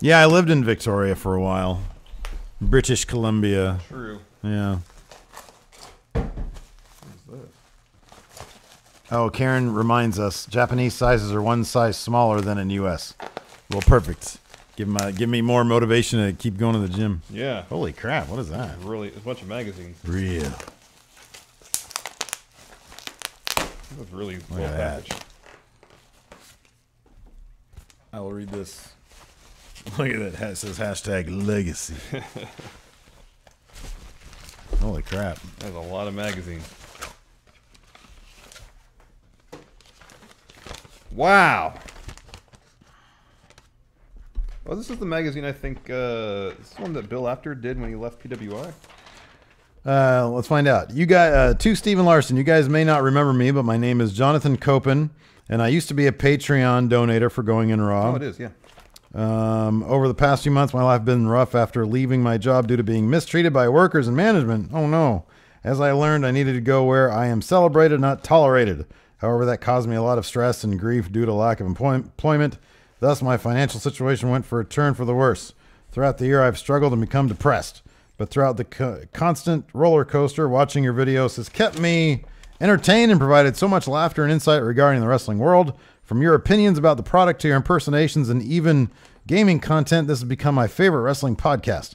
Yeah, I lived in Victoria for a while. British Columbia. True. Yeah. Oh, Karen reminds us, Japanese sizes are one size smaller than in U.S. Well, perfect. Give me more motivation to keep going to the gym. Yeah. Holy crap, what is that? Really, it's a bunch of magazines. Real. That was really Look well at that. packaged. I will read this. Look at that. It says hashtag legacy. Holy crap. That's a lot of magazines. Wow. Well, this is the magazine I think, this is one that Bill Apter did when he left PWI. Let's find out. You got to Stephen Larson. You guys may not remember me, but my name is Jonathan Copen, and I used to be a Patreon donator for Going in Raw. Oh, it is, yeah. Over the past few months, my life has been rough after leaving my job due to being mistreated by workers and management. Oh, no. As I learned, I needed to go where I am celebrated, not tolerated. However, that caused me a lot of stress and grief due to lack of employment. Thus, my financial situation went for a turn for the worse. Throughout the year, I've struggled and become depressed. But throughout the constant roller coaster, watching your videos has kept me entertained and provided so much laughter and insight regarding the wrestling world. From your opinions about the product to your impersonations and even gaming content, this has become my favorite wrestling podcast.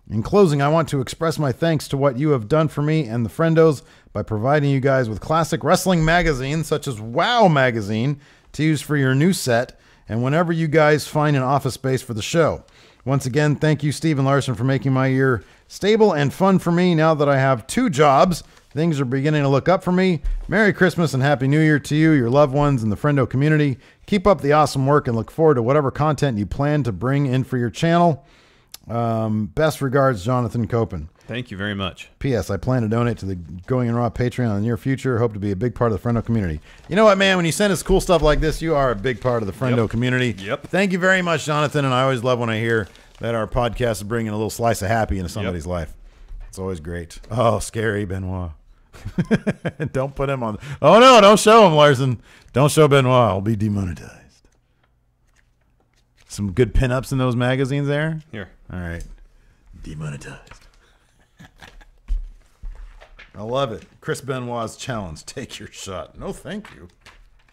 In closing, I want to express my thanks to what you have done for me and the friendos by providing you guys with classic wrestling magazines such as WOW Magazine to use for your new set and whenever you guys find an office space for the show. Once again, thank you, Stephen Larson, for making my year stable and fun for me. Now that I have 2 jobs, things are beginning to look up for me. Merry Christmas and Happy New Year to you, your loved ones, and the Friendo community. Keep up the awesome work and look forward to whatever content you plan to bring in for your channel. Best regards, Jonathan Copen. Thank you very much. P.S. I plan to donate to the Going in Raw Patreon in the near future. Hope to be a big part of the Friendo community. You know what, man? When you send us cool stuff like this, you are a big part of the Friendo community. Yep. Thank you very much, Jonathan. And I always love when I hear that our podcast is bringing a little slice of happy into somebody's life. It's always great. Oh, scary Benoit. Don't put him on. Oh, no, don't show him, Larson. Don't show Benoit. I'll be demonetized. Some good pinups in those magazines there. Here. All right. Demonetized. I love it. Chris Benoit's challenge. Take your shot. No, thank you.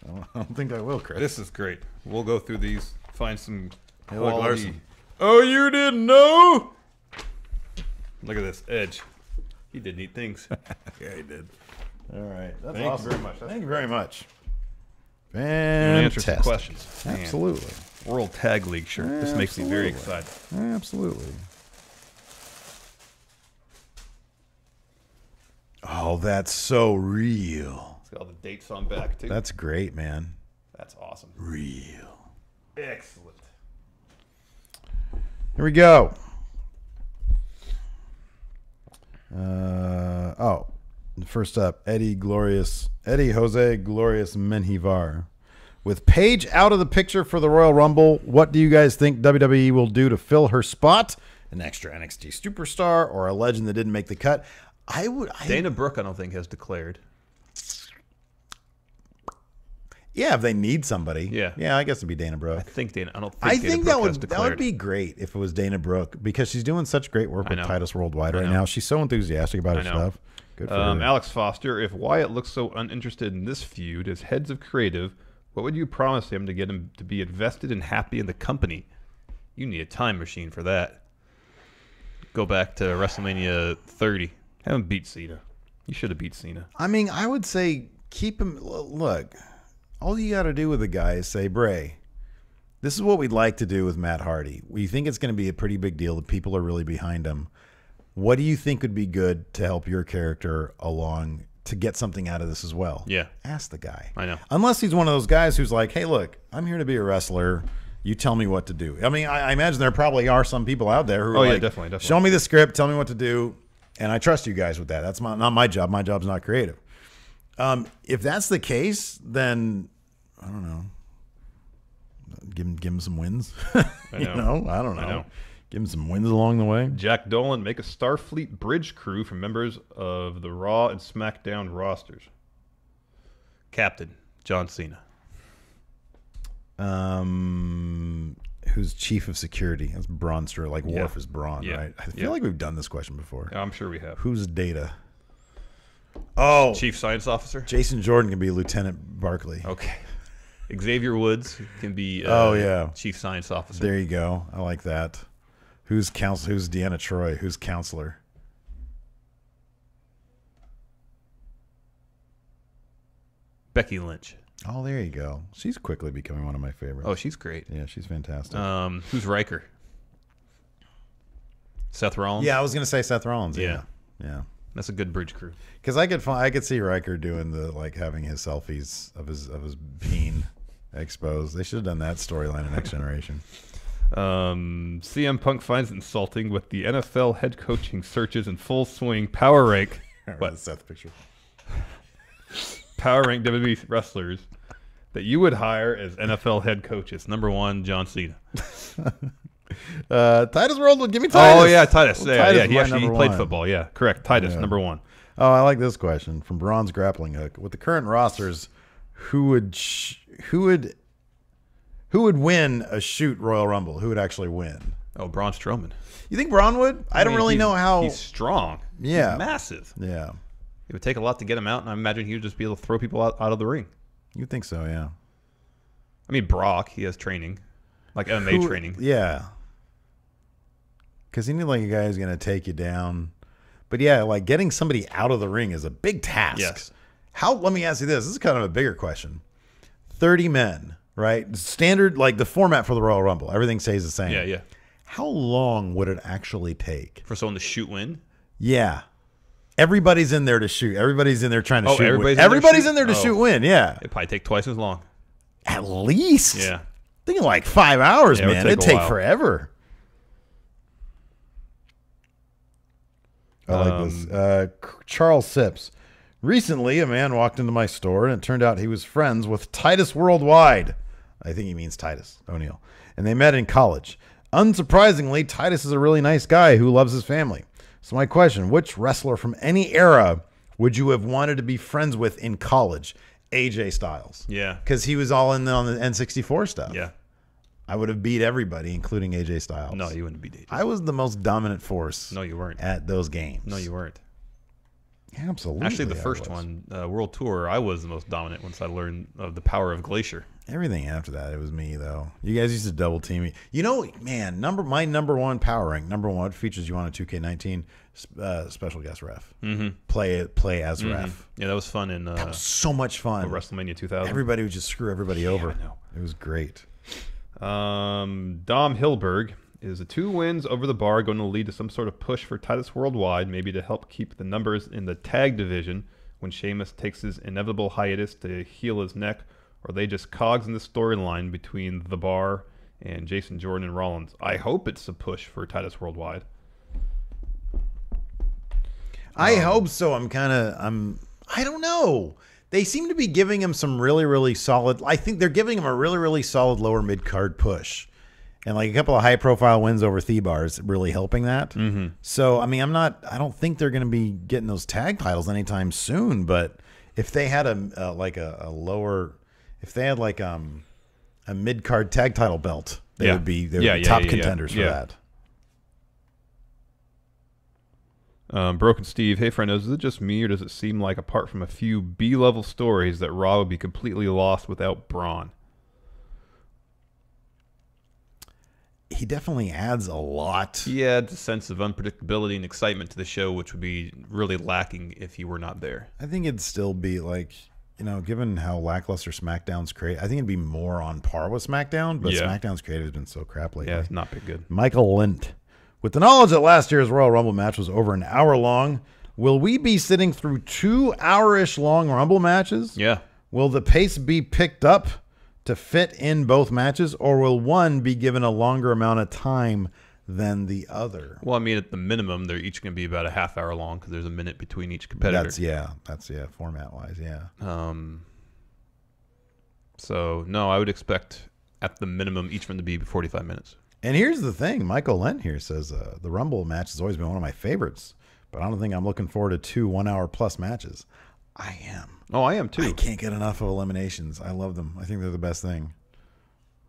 I don't think I will, Chris. This is great. We'll go through these, find some Hey, look, quality. Larson. Oh, you didn't know? Look at this Edge. He did neat things. Yeah, he did. All right. That's Thank awesome. you very much. Thank you very much. You want to answer Fantastic. some questions. Man. Absolutely. World Tag League shirt. This makes me very excited. Absolutely. Oh, that's so real. It's got all the dates on back, too. That's great, man. That's awesome. Real. Excellent. Here we go. First up, Eddie Jose Glorious Menjivar. With Paige out of the picture for the Royal Rumble, what do you guys think WWE will do to fill her spot? An extra NXT superstar or a legend that didn't make the cut? Dana Brooke, I don't think, has declared. Yeah, if they need somebody. Yeah. Yeah, I guess it'd be Dana Brooke. I think Dana. I don't think. I Dana think Brooke has that declared. would be great if it was Dana Brooke because she's doing such great work with know. Titus Worldwide right know. now. She's so enthusiastic about her know. stuff. Good for her. Alex Foster, if Wyatt looks so uninterested in this feud as heads of creative, what would you promise him to get him to be invested and happy in the company? You need a time machine for that. Go back to WrestleMania 30. Have him beat Cena. You should have beat Cena. I mean, I would say keep him. Look, all you got to do with a guy is say, Bray, this is what we'd like to do with Matt Hardy. We think it's going to be a pretty big deal. The people are really behind him. What do you think would be good to help your character along to get something out of this as well? Yeah. Ask the guy. I know. Unless he's one of those guys who's like, hey, look, I'm here to be a wrestler. You tell me what to do. I mean, I imagine there probably are some people out there who are like, definitely. show me the script, tell me what to do, and I trust you guys with that. That's not my job. My job's not creative. If that's the case, then I don't know. Give him some wins. I don't know. Give him some wins along the way. Jack Dolan, make a Starfleet bridge crew from members of the Raw and SmackDown rosters. Captain John Cena. Who's chief of security? That's Braun Strowman. Like Worf is Braun, Yeah. right? I feel like we've done this question before. I'm sure we have. Who's Data? Oh, Chief Science Officer. Jason Jordan can be Lieutenant Barkley. Okay. Xavier Woods can be Chief Science Officer. There you go. I like that. Who's Deanna Troy? Who's counselor? Becky Lynch. Oh, there you go. She's quickly becoming one of my favorites. Oh, she's great. Yeah, she's fantastic. Who's Riker? Seth Rollins? Yeah, I was going to say Seth Rollins. Yeah. That's a good bridge crew. Because I could see Riker doing having his selfies of his peen exposed. They should have done that storyline in Next Generation. CM Punk finds it insulting with the NFL head coaching searches in full swing. Power rank. What Seth picture? Power rank WWE wrestlers that you would hire as NFL head coaches. Number 1, John Cena. Titus World, give me Titus. Oh yeah, Titus. Well, yeah, Titus he played football. Yeah, correct. Titus, number 1. Oh, I like this question from Braun's grappling hook. With the current rosters, who would win a shoot Royal Rumble? Who would actually win? Oh, Braun Strowman. You think Braun would? I don't really know how. He's strong. Yeah, he's massive. Yeah, it would take a lot to get him out, and I imagine he would just be able to throw people out of the ring. You think so? Yeah. I mean, Brock, he has training, like MMA training. Yeah. Because you need like a guy who's going to take you down. But yeah, like getting somebody out of the ring is a big task. Yes. Let me ask you this. This is kind of a bigger question. 30 men, right? Standard, like the format for the Royal Rumble. Everything stays the same. Yeah. How long would it actually take? For someone to shoot win? Yeah. Everybody's in there to shoot. Everybody's in there trying to shoot. Everybody's in there to shoot win. Yeah. It'd probably take twice as long. At least. Yeah. Thinking like 5 hours, man. It'd take forever. I like this. Charles Sips. Recently, a man walked into my store, and it turned out he was friends with Titus Worldwide. I think he means Titus O'Neil. And they met in college. Unsurprisingly, Titus is a really nice guy who loves his family. So my question, which wrestler from any era would you have wanted to be friends with in college? AJ Styles. Yeah. Because he was all in on the N64 stuff. Yeah. I would have beat everybody, including AJ Styles. No, you wouldn't beat AJ. I was the most dominant force. No, you weren't. At those games. No, you weren't. Absolutely. Actually, the first one, World Tour, I was the most dominant once I learned of the power of Glacier. Everything after that, it was me, though. You guys used to double team me. You know, man, my number 1 power rank, number 1, what features you on a 2K19? Special guest ref. Mm-hmm. Play as ref. Yeah, that was fun. That was so much fun. WrestleMania 2000. Everybody would just screw everybody over. I know. It was great. Dom Hilberg is the 2 wins over the bar going to lead to some sort of push for Titus Worldwide, maybe to help keep the numbers in the tag division when Sheamus takes his inevitable hiatus to heal his neck, or are they just cogs in the storyline between the bar and Jason Jordan and Rollins? I hope it's a push for Titus Worldwide. I hope so. I don't know. They seem to be giving him some really, really solid. I think they're giving him a really, really solid lower mid card push, and like a couple of high profile wins over Thebar is really helping that. Mm-hmm. So I mean, I don't think they're going to be getting those tag titles anytime soon. But if they had a mid card tag title belt, they would be top contenders for that. Broken Steve, hey friend, is it just me or does it seem like apart from a few B-level stories that Raw would be completely lost without Braun? He definitely adds a lot. He adds a sense of unpredictability and excitement to the show, which would be really lacking if he were not there. I think it'd still be like, given how lackluster SmackDown's creative, I think it'd be more on par with SmackDown, but SmackDown's creative has been so crap lately. Yeah, it's not been good. Michael Lint. With the knowledge that last year's Royal Rumble match was over an hour long, will we be sitting through 2 hour-ish long Rumble matches? Yeah. Will the pace be picked up to fit in both matches, or will one be given a longer amount of time than the other? Well, I mean, at the minimum, they're each going to be about a half hour long because there's a minute between each competitor. That's format-wise, yeah. So, no, I would expect at the minimum each one to be 45 minutes. And here's the thing. Michael Lent here says, the Rumble match has always been one of my favorites, but I don't think I'm looking forward to 2 1-hour-plus matches. I am. Oh, I am too. I can't get enough of eliminations. I love them. I think they're the best thing.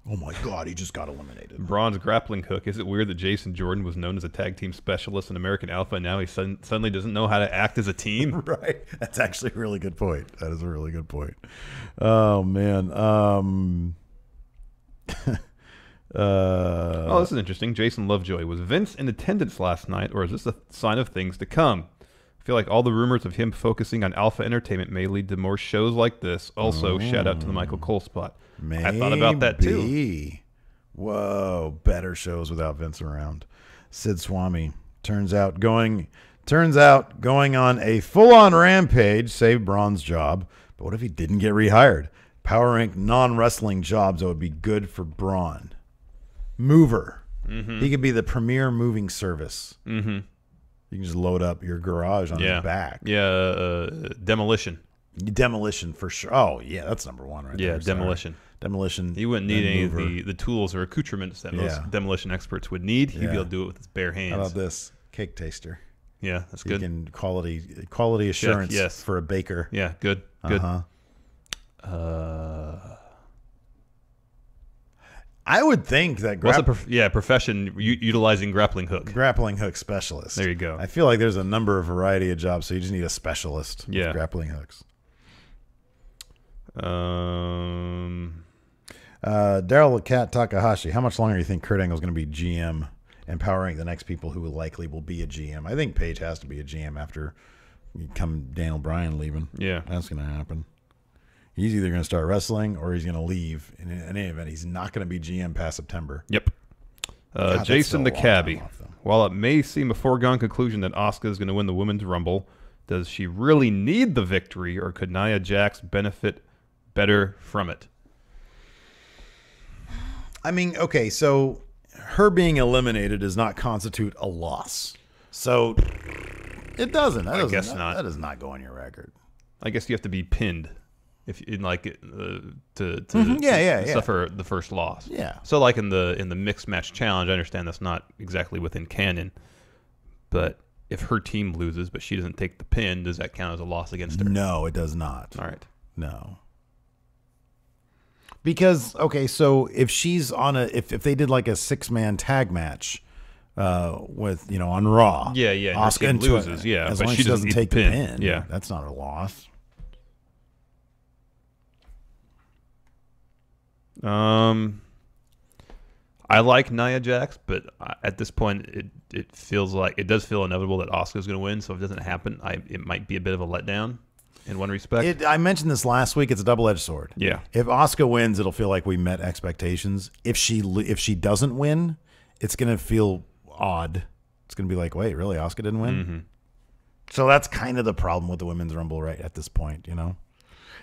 Oh my God, he just got eliminated. Braun's grappling hook. Is it weird that Jason Jordan was known as a tag team specialist in American Alpha, and now he suddenly doesn't know how to act as a team? Right. That's actually a really good point. That is a really good point. Oh, man. This is interesting. Jason Lovejoy. Was Vince in attendance last night, or is this a sign of things to come? I feel like all the rumors of him focusing on Alpha Entertainment may lead to more shows like this. Also, shout out to the Michael Cole spot. Maybe. I thought about that too. Whoa, better shows without Vince around. Sid Swami turns out going on a full-on rampage saved Braun's job. But what if he didn't get rehired? Power rank non-wrestling jobs that would be good for Braun. Mover. He could be the premier moving service. You can just load up your garage on his back. Yeah, demolition. Demolition for sure. Oh, yeah, that's number one right there. Yeah, demolition. Demolition. He wouldn't need any of the tools or accoutrements that most demolition experts would need. He'd be able to do it with his bare hands. How about this? Cake taster. Yeah, that's good. You can quality assurance for a baker. Yeah, good. Good. I would think that profession utilizing grappling hook. Grappling hook specialist. There you go. I feel like there's a number of variety of jobs, so you just need a specialist with grappling hooks. Daryl Cat Takahashi, how much longer do you think Kurt Angle's going to be GM, empowering the next people who likely will be a GM? I think Paige has to be a GM after you come Daniel Bryan leaving. Yeah. That's going to happen. He's either going to start wrestling or he's going to leave. In any event, he's not going to be GM past September. Yep. God, Jason the Cabbie. While it may seem a foregone conclusion that Asuka is going to win the Women's Rumble, does she really need the victory, or could Nia Jax benefit better from it? I mean, okay, so her being eliminated does not constitute a loss. So it doesn't. I guess not. That does not go on your record. I guess you have to be pinned. If in like to suffer the first loss. Yeah. So like in the mixed match challenge, I understand that's not exactly within canon, but if her team loses but she doesn't take the pin, does that count as a loss against her? No, it does not. All right. No. Because so if she's on if they did like a 6-man tag match with on Raw, Asuka and loses, as long as she doesn't take the pin, that's not a loss. I like Nia Jax, but at this point, it feels like it does feel inevitable that Asuka is going to win. So if it doesn't happen, it might be a bit of a letdown in one respect. I mentioned this last week. It's a double-edged sword. Yeah. If Asuka wins, it'll feel like we met expectations. If she doesn't win, it's going to feel odd. It's going to be like, wait, really? Asuka didn't win? So that's kind of the problem with the Women's Rumble right at this point,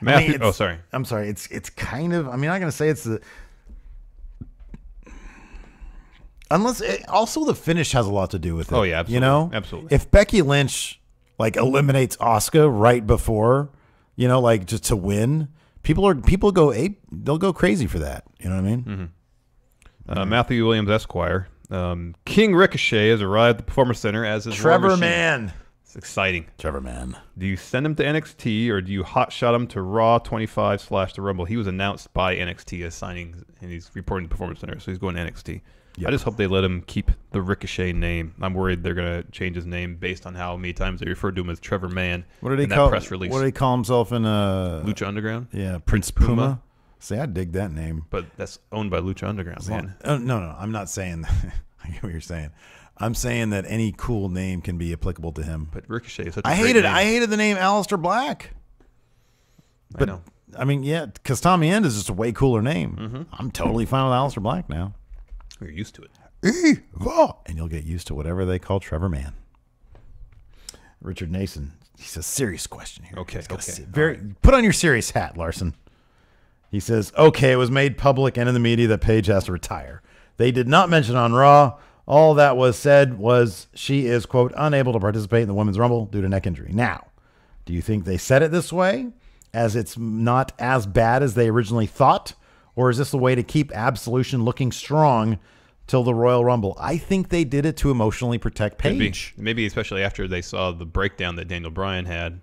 Matthew, sorry. I'm sorry. It's kind of. I'm not going to say it's the. Unless also the finish has a lot to do with it. Oh yeah, absolutely. Absolutely. If Becky Lynch eliminates Asuka right before, just to win, people go ape. They'll go crazy for that. You know what I mean? Matthew Williams Esquire. King Ricochet has arrived at the Performance Center as his Trevor Mann. It's exciting. Trevor Mann. Do you send him to NXT or do you hotshot him to Raw 25/the Rumble? He was announced by NXT as signing, and he's reporting to Performance Center, so he's going to NXT. Yep. I just hope they let him keep the Ricochet name. I'm worried they're going to change his name based on how many times they referred to him as Trevor Mann. What did he call? Press release. What did he call himself in Lucha Underground? Yeah, Prince Puma. See, I dig that name. But that's owned by Lucha Underground, man. No, I'm not saying that. I get what you're saying. I'm saying that any cool name can be applicable to him. But Ricochet is such a great name. I hated the name Aleister Black. I know. I mean, yeah, because Tommy End is just a way cooler name. I'm totally fine with Aleister Black now. You're used to it. And you'll get used to whatever they call Trevor Mann. Richard Nason. He's a serious question here. Okay. Put on your serious hat, Larson. He says, it was made public and in the media that Paige has to retire. They did not mention on Raw. All that was said was she is, quote, unable to participate in the Women's Rumble due to neck injury. Now, do you think they said it this way as it's not as bad as they originally thought? Or is this a way to keep Absolution looking strong till the Royal Rumble? I think they did it to emotionally protect Paige. Maybe especially after they saw the breakdown that Daniel Bryan had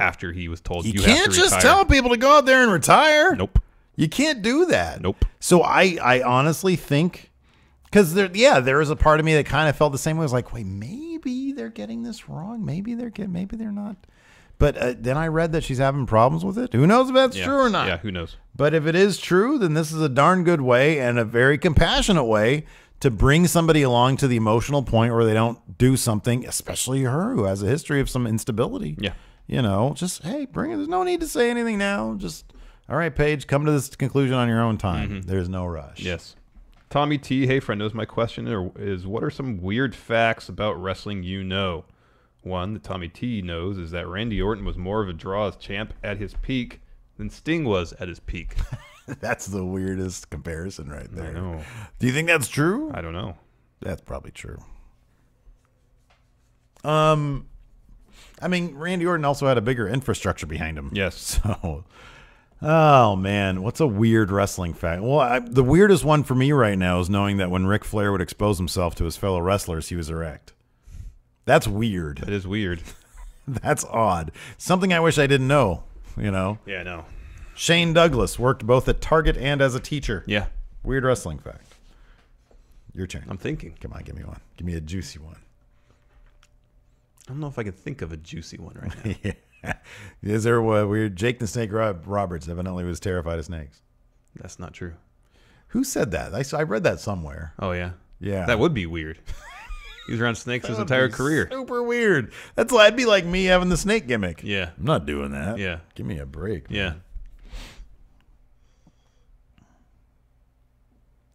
after he was told you can't have to just retire. tell people to go out there and retire. Nope. You can't do that. Nope. So I honestly think... Because there is a part of me that kind of felt the same way. I was like, wait, maybe they're getting this wrong. Maybe they're not. But then I read that she's having problems with it. Who knows if that's true or not? Yeah, who knows? But if it is true, then this is a darn good way and a very compassionate way to bring somebody along to the emotional point where they don't do something, especially her who has a history of some instability. Yeah. You know, just, hey, bring it. There's no need to say anything now. Just, all right, Paige, come to this conclusion on your own time. There's no rush. Yes. Tommy T, hey friend, knows my question is, what are some weird facts about wrestling you know? One that Tommy T knows is that Randy Orton was more of a draw as champ at his peak than Sting was at his peak. That's the weirdest comparison right there. I know. Do you think that's true? I don't know. That's probably true. I mean, Randy Orton also had a bigger infrastructure behind him. Yes. So, oh man, what's a weird wrestling fact? Well, the weirdest one for me right now is knowing that when Ric Flair would expose himself to his fellow wrestlers, he was erect. That's weird. That is weird. That's odd. Something I wish I didn't know, you know? Yeah, no. Shane Douglas worked both at Target and as a teacher. Yeah. Weird wrestling fact. Your turn. I'm thinking. Come on, give me one. Give me a juicy one. I don't know if I can think of a juicy one right now. Yeah. Is there a weird Jake the Snake Roberts evidently was terrified of snakes? That's not true. Who said that? I read that somewhere. Oh, yeah? Yeah. That would be weird. He was around snakes his entire career. Super weird. That'd be like me having the snake gimmick. Yeah. I'm not doing that. Yeah. Give me a break. Man. Yeah.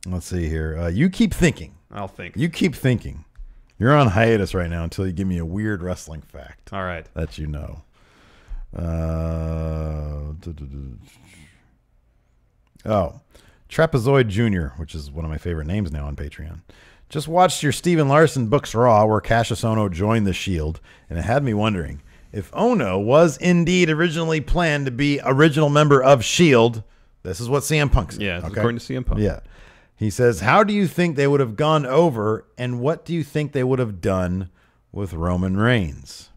Let's see here. You keep thinking. I'll think. You keep thinking. You're on hiatus right now until you give me a weird wrestling fact. All right. That you know. Trapezoid Jr., which is one of my favorite names now on Patreon. Just watched your Steven Larson Books Raw where Cassius Ohno joined the Shield, and it had me wondering if Ohno was indeed originally planned to be original member of Shield. This is what CM Punk said. Yeah, according to CM Punk. Yeah. He says, how do you think they would have gone over, and what do you think they would have done with Roman Reigns?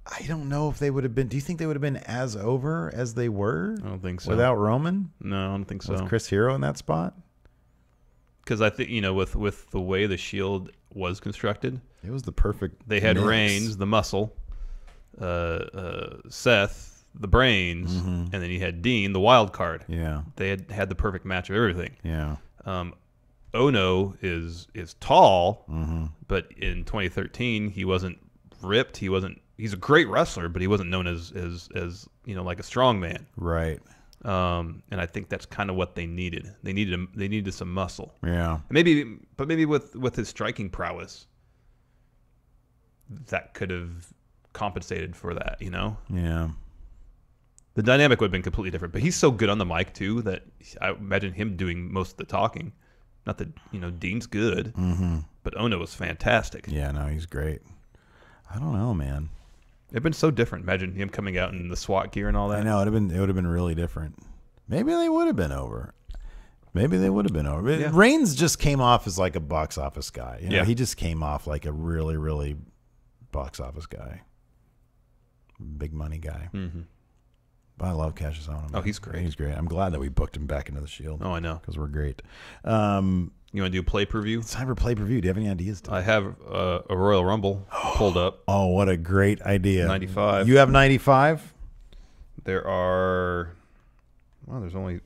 I don't know if they would have been. Do you think they would have been as over as they were? I don't think so. Without Roman? No, I don't think so. Was Chris Hero in that spot? Because I think, with the way the Shield was constructed, it was the perfect. They had mix. Reigns, the muscle, Seth, the brains, and then you had Dean, the wild card. Yeah. They had the perfect match of everything. Yeah. Ono is tall, but in 2013 he wasn't ripped. He's a great wrestler, but he wasn't known as like a strong man. Right. And I think that's kind of what they needed. They needed some muscle. Yeah. Maybe with his striking prowess, that could have compensated for that. Yeah. The dynamic would have been completely different. But he's so good on the mic too that I imagine him doing most of the talking. Not that Dean's good, but Ono was fantastic. Yeah. No, he's great. I don't know, man. It'd been so different. Imagine him coming out in the SWAT gear and all that. I know it would have been really different. Maybe they would have been over. Yeah. Reigns just came off as like a box office guy. Yeah. He just came off like a really, really box office guy, big money guy. But I love Cassius Ohno. Oh, he's great. He's great. I'm glad that we booked him back into the Shield. Oh, I know, because we're great. You want to do play per view? It's time for play per view. Do you have any ideas? I have a Royal Rumble pulled up. Oh, what a great idea! 95. You have 95. There's only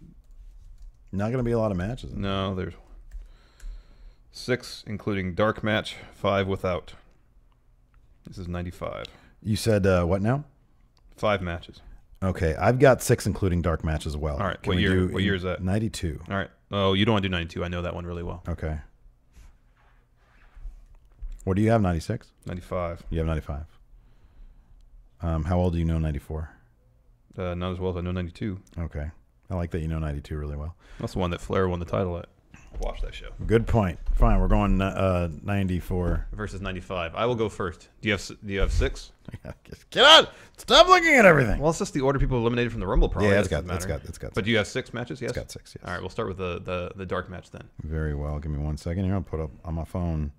not going to be a lot of matches. No, there's 6, including dark match, 5 without. This is 95. You said what now? 5 matches. Okay, I've got 6, including dark match as well. All right, what year is that? 92. All right. Oh, you don't want to do 92. I know that one really well. Okay. What do you have? 96. 95. You have 95. How well do you know 94? Not as well as I know 92. Okay, I like that you know 92 really well. That's the one that Flair won the title at. Watch that show. Good point. Fine, we're going 94 versus 95. I will go first. Do you have 6? Get out! Stop looking at everything. Well, it's just the order people eliminated from the Rumble. Probably. Yeah, it's got. But do you have 6 matches? Yes. It's got 6. Yes. All right, we'll start with the dark match then. Very well. Give me 1 second here. I'll put up on my phone.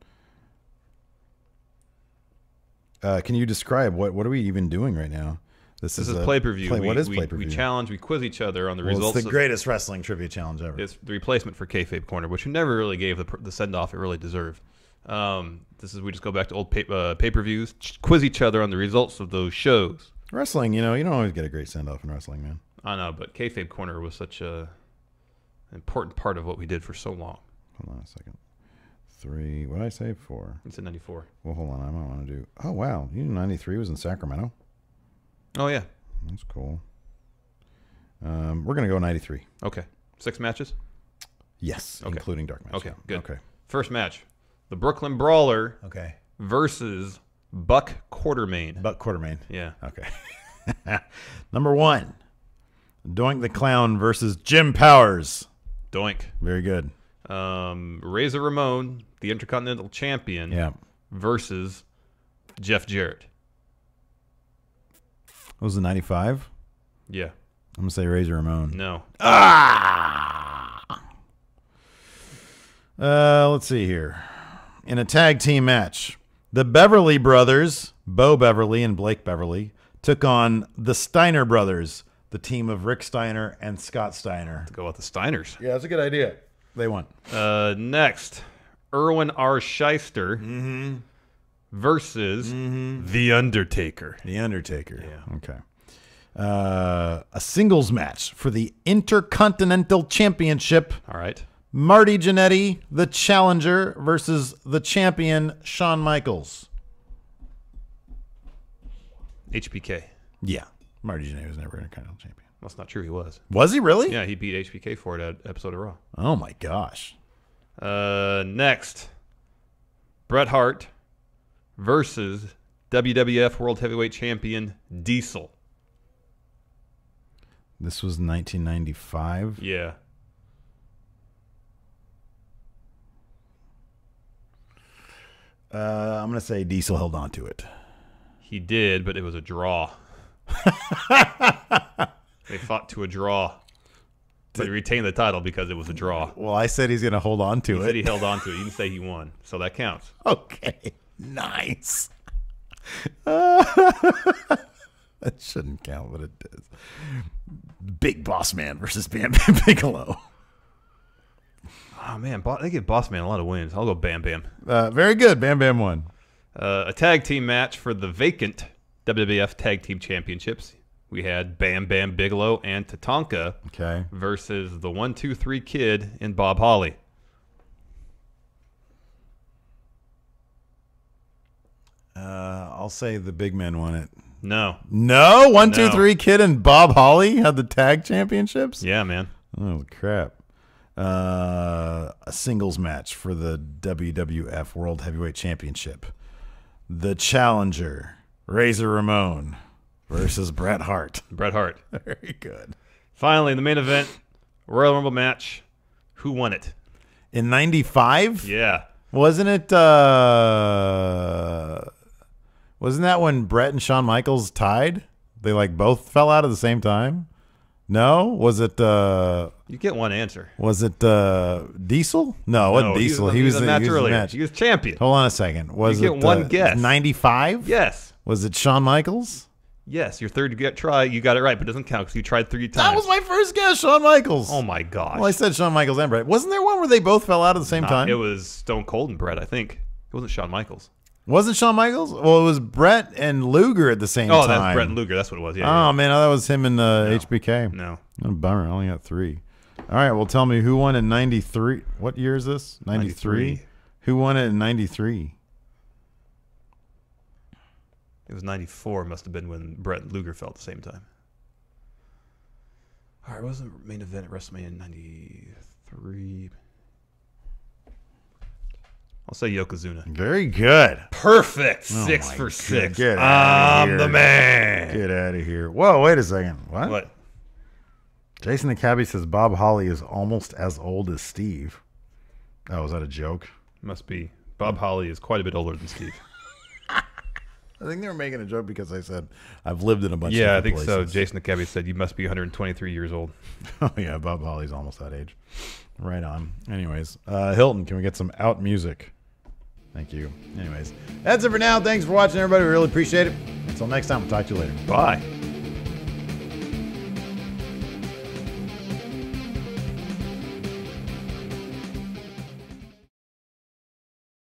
Can you describe what are we even doing right now? This is a play-per-view. What is play-per-view? We challenge, we quiz each other on the results. It's the greatest wrestling trivia challenge ever. It's the replacement for Kayfabe Corner, which we never really gave the send-off it really deserved. We just go back to old pay-per-views, quiz each other on the results of those shows. Wrestling, you know, you don't always get a great send-off in wrestling, man. I know, but Kayfabe Corner was such an important part of what we did for so long. Hold on a second. 3, what did I say? 4. It's in 94. Well, hold on. I might want to do... Oh, wow. You knew 93 was in Sacramento? Oh, yeah. That's cool. We're going to go 93. Okay. 6 matches? Yes, okay. Including dark matches. Okay, good. Okay. First match. The Brooklyn Brawler versus Buck Quartermain. Buck Quartermain. Yeah. Okay. Number 1. Doink the Clown versus Jim Powers. Doink. Very good. Razor Ramon, the Intercontinental Champion, versus Jeff Jarrett. What was it, 95? Yeah. I'm going to say Razor Ramon. No. Let's see here. In a tag team match, the Beverly Brothers, Bo Beverly and Blake Beverly, took on the Steiner Brothers, the team of Rick Steiner and Scott Steiner. Let's go with the Steiners. Yeah, that's a good idea. They won. Next, Erwin R. Shyster versus The Undertaker. The Undertaker. Yeah. Okay. A singles match for the Intercontinental Championship. All right. Marty Jannetty, the challenger, versus the champion, Shawn Michaels. HBK. Yeah. Marty Jannetty was never Intercontinental Champion. That's not true. He was. Was he really? Yeah, he beat HBK for it at episode of Raw. Oh, my gosh. Next, Bret Hart versus WWF World Heavyweight Champion Diesel. This was 1995. Yeah. I'm going to say Diesel held on to it. He did, but it was a draw. They fought to a draw. But he retained the title because it was a draw. Well, I said he's going to hold on to it. He said he held on to it. He didn't say he won. So that counts. Okay. Nice. That shouldn't count, but it does. Big Boss Man versus Bam Bam Bigelow. Oh, man. They give Boss Man a lot of wins. I'll go Bam Bam. Very good. Bam Bam won. A tag team match for the vacant WWF Tag Team Championships. We had Bam Bam Bigelow and Tatanka versus the 1-2-3 Kid and Bob Holly. I'll say the big men won it. No. No? 1-2-3 Kid and Bob Holly had the tag championships? Yeah, man. Oh, crap. A singles match for the WWF World Heavyweight Championship. The challenger, Razor Ramon, versus Bret Hart. Bret Hart. Very good. Finally, the main event, Royal Rumble match. Who won it? In 95? Yeah. Wasn't it, wasn't that when Bret and Shawn Michaels tied? They like both fell out at the same time? No? Was it, you get one answer. Was it, Diesel? No, it wasn't Diesel. He was the match earlier. He was champion. Hold on a second. Was you it get one guess. 95? Yes. Was it Shawn Michaels? Yes, your third try, you got it right, but it doesn't count because you tried 3 times. That was my first guess, Shawn Michaels. Oh, my gosh. Well, I said Shawn Michaels and Bret. Wasn't there one where they both fell out at the same time? It was Stone Cold and Bret, I think. It wasn't Shawn Michaels. Wasn't Shawn Michaels? Well, it was Bret and Luger at the same time. Oh, that's Bret and Luger. That's what it was. Yeah. Oh, man, that was him and HBK. No. What a bummer. I only got 3. All right, well, tell me who won in 93. What year is this? 93. Who won it in 93? It was 94. Must have been when Bret and Luger fell at the same time. All right, what was the main event at WrestleMania in 93? I'll say Yokozuna. Very good. Perfect. 6 for 6. Get out of here. I'm the man. Get out of here. Whoa, wait a second. What? Jason the Cabbie says Bob Holly is almost as old as Steve. Oh, is that a joke? Must be. Bob Holly is quite a bit older than Steve. I think they were making a joke because I said I've lived in a bunch of I different think places. so. Jason the Cabbie said you must be 123 years old. Oh, yeah, Bob Holly's almost that age. Right on. Anyways, Hilton, can we get some out music? Thank you. Anyways, that's it for now. Thanks for watching, everybody. We really appreciate it. Until next time, we'll talk to you later. Bye.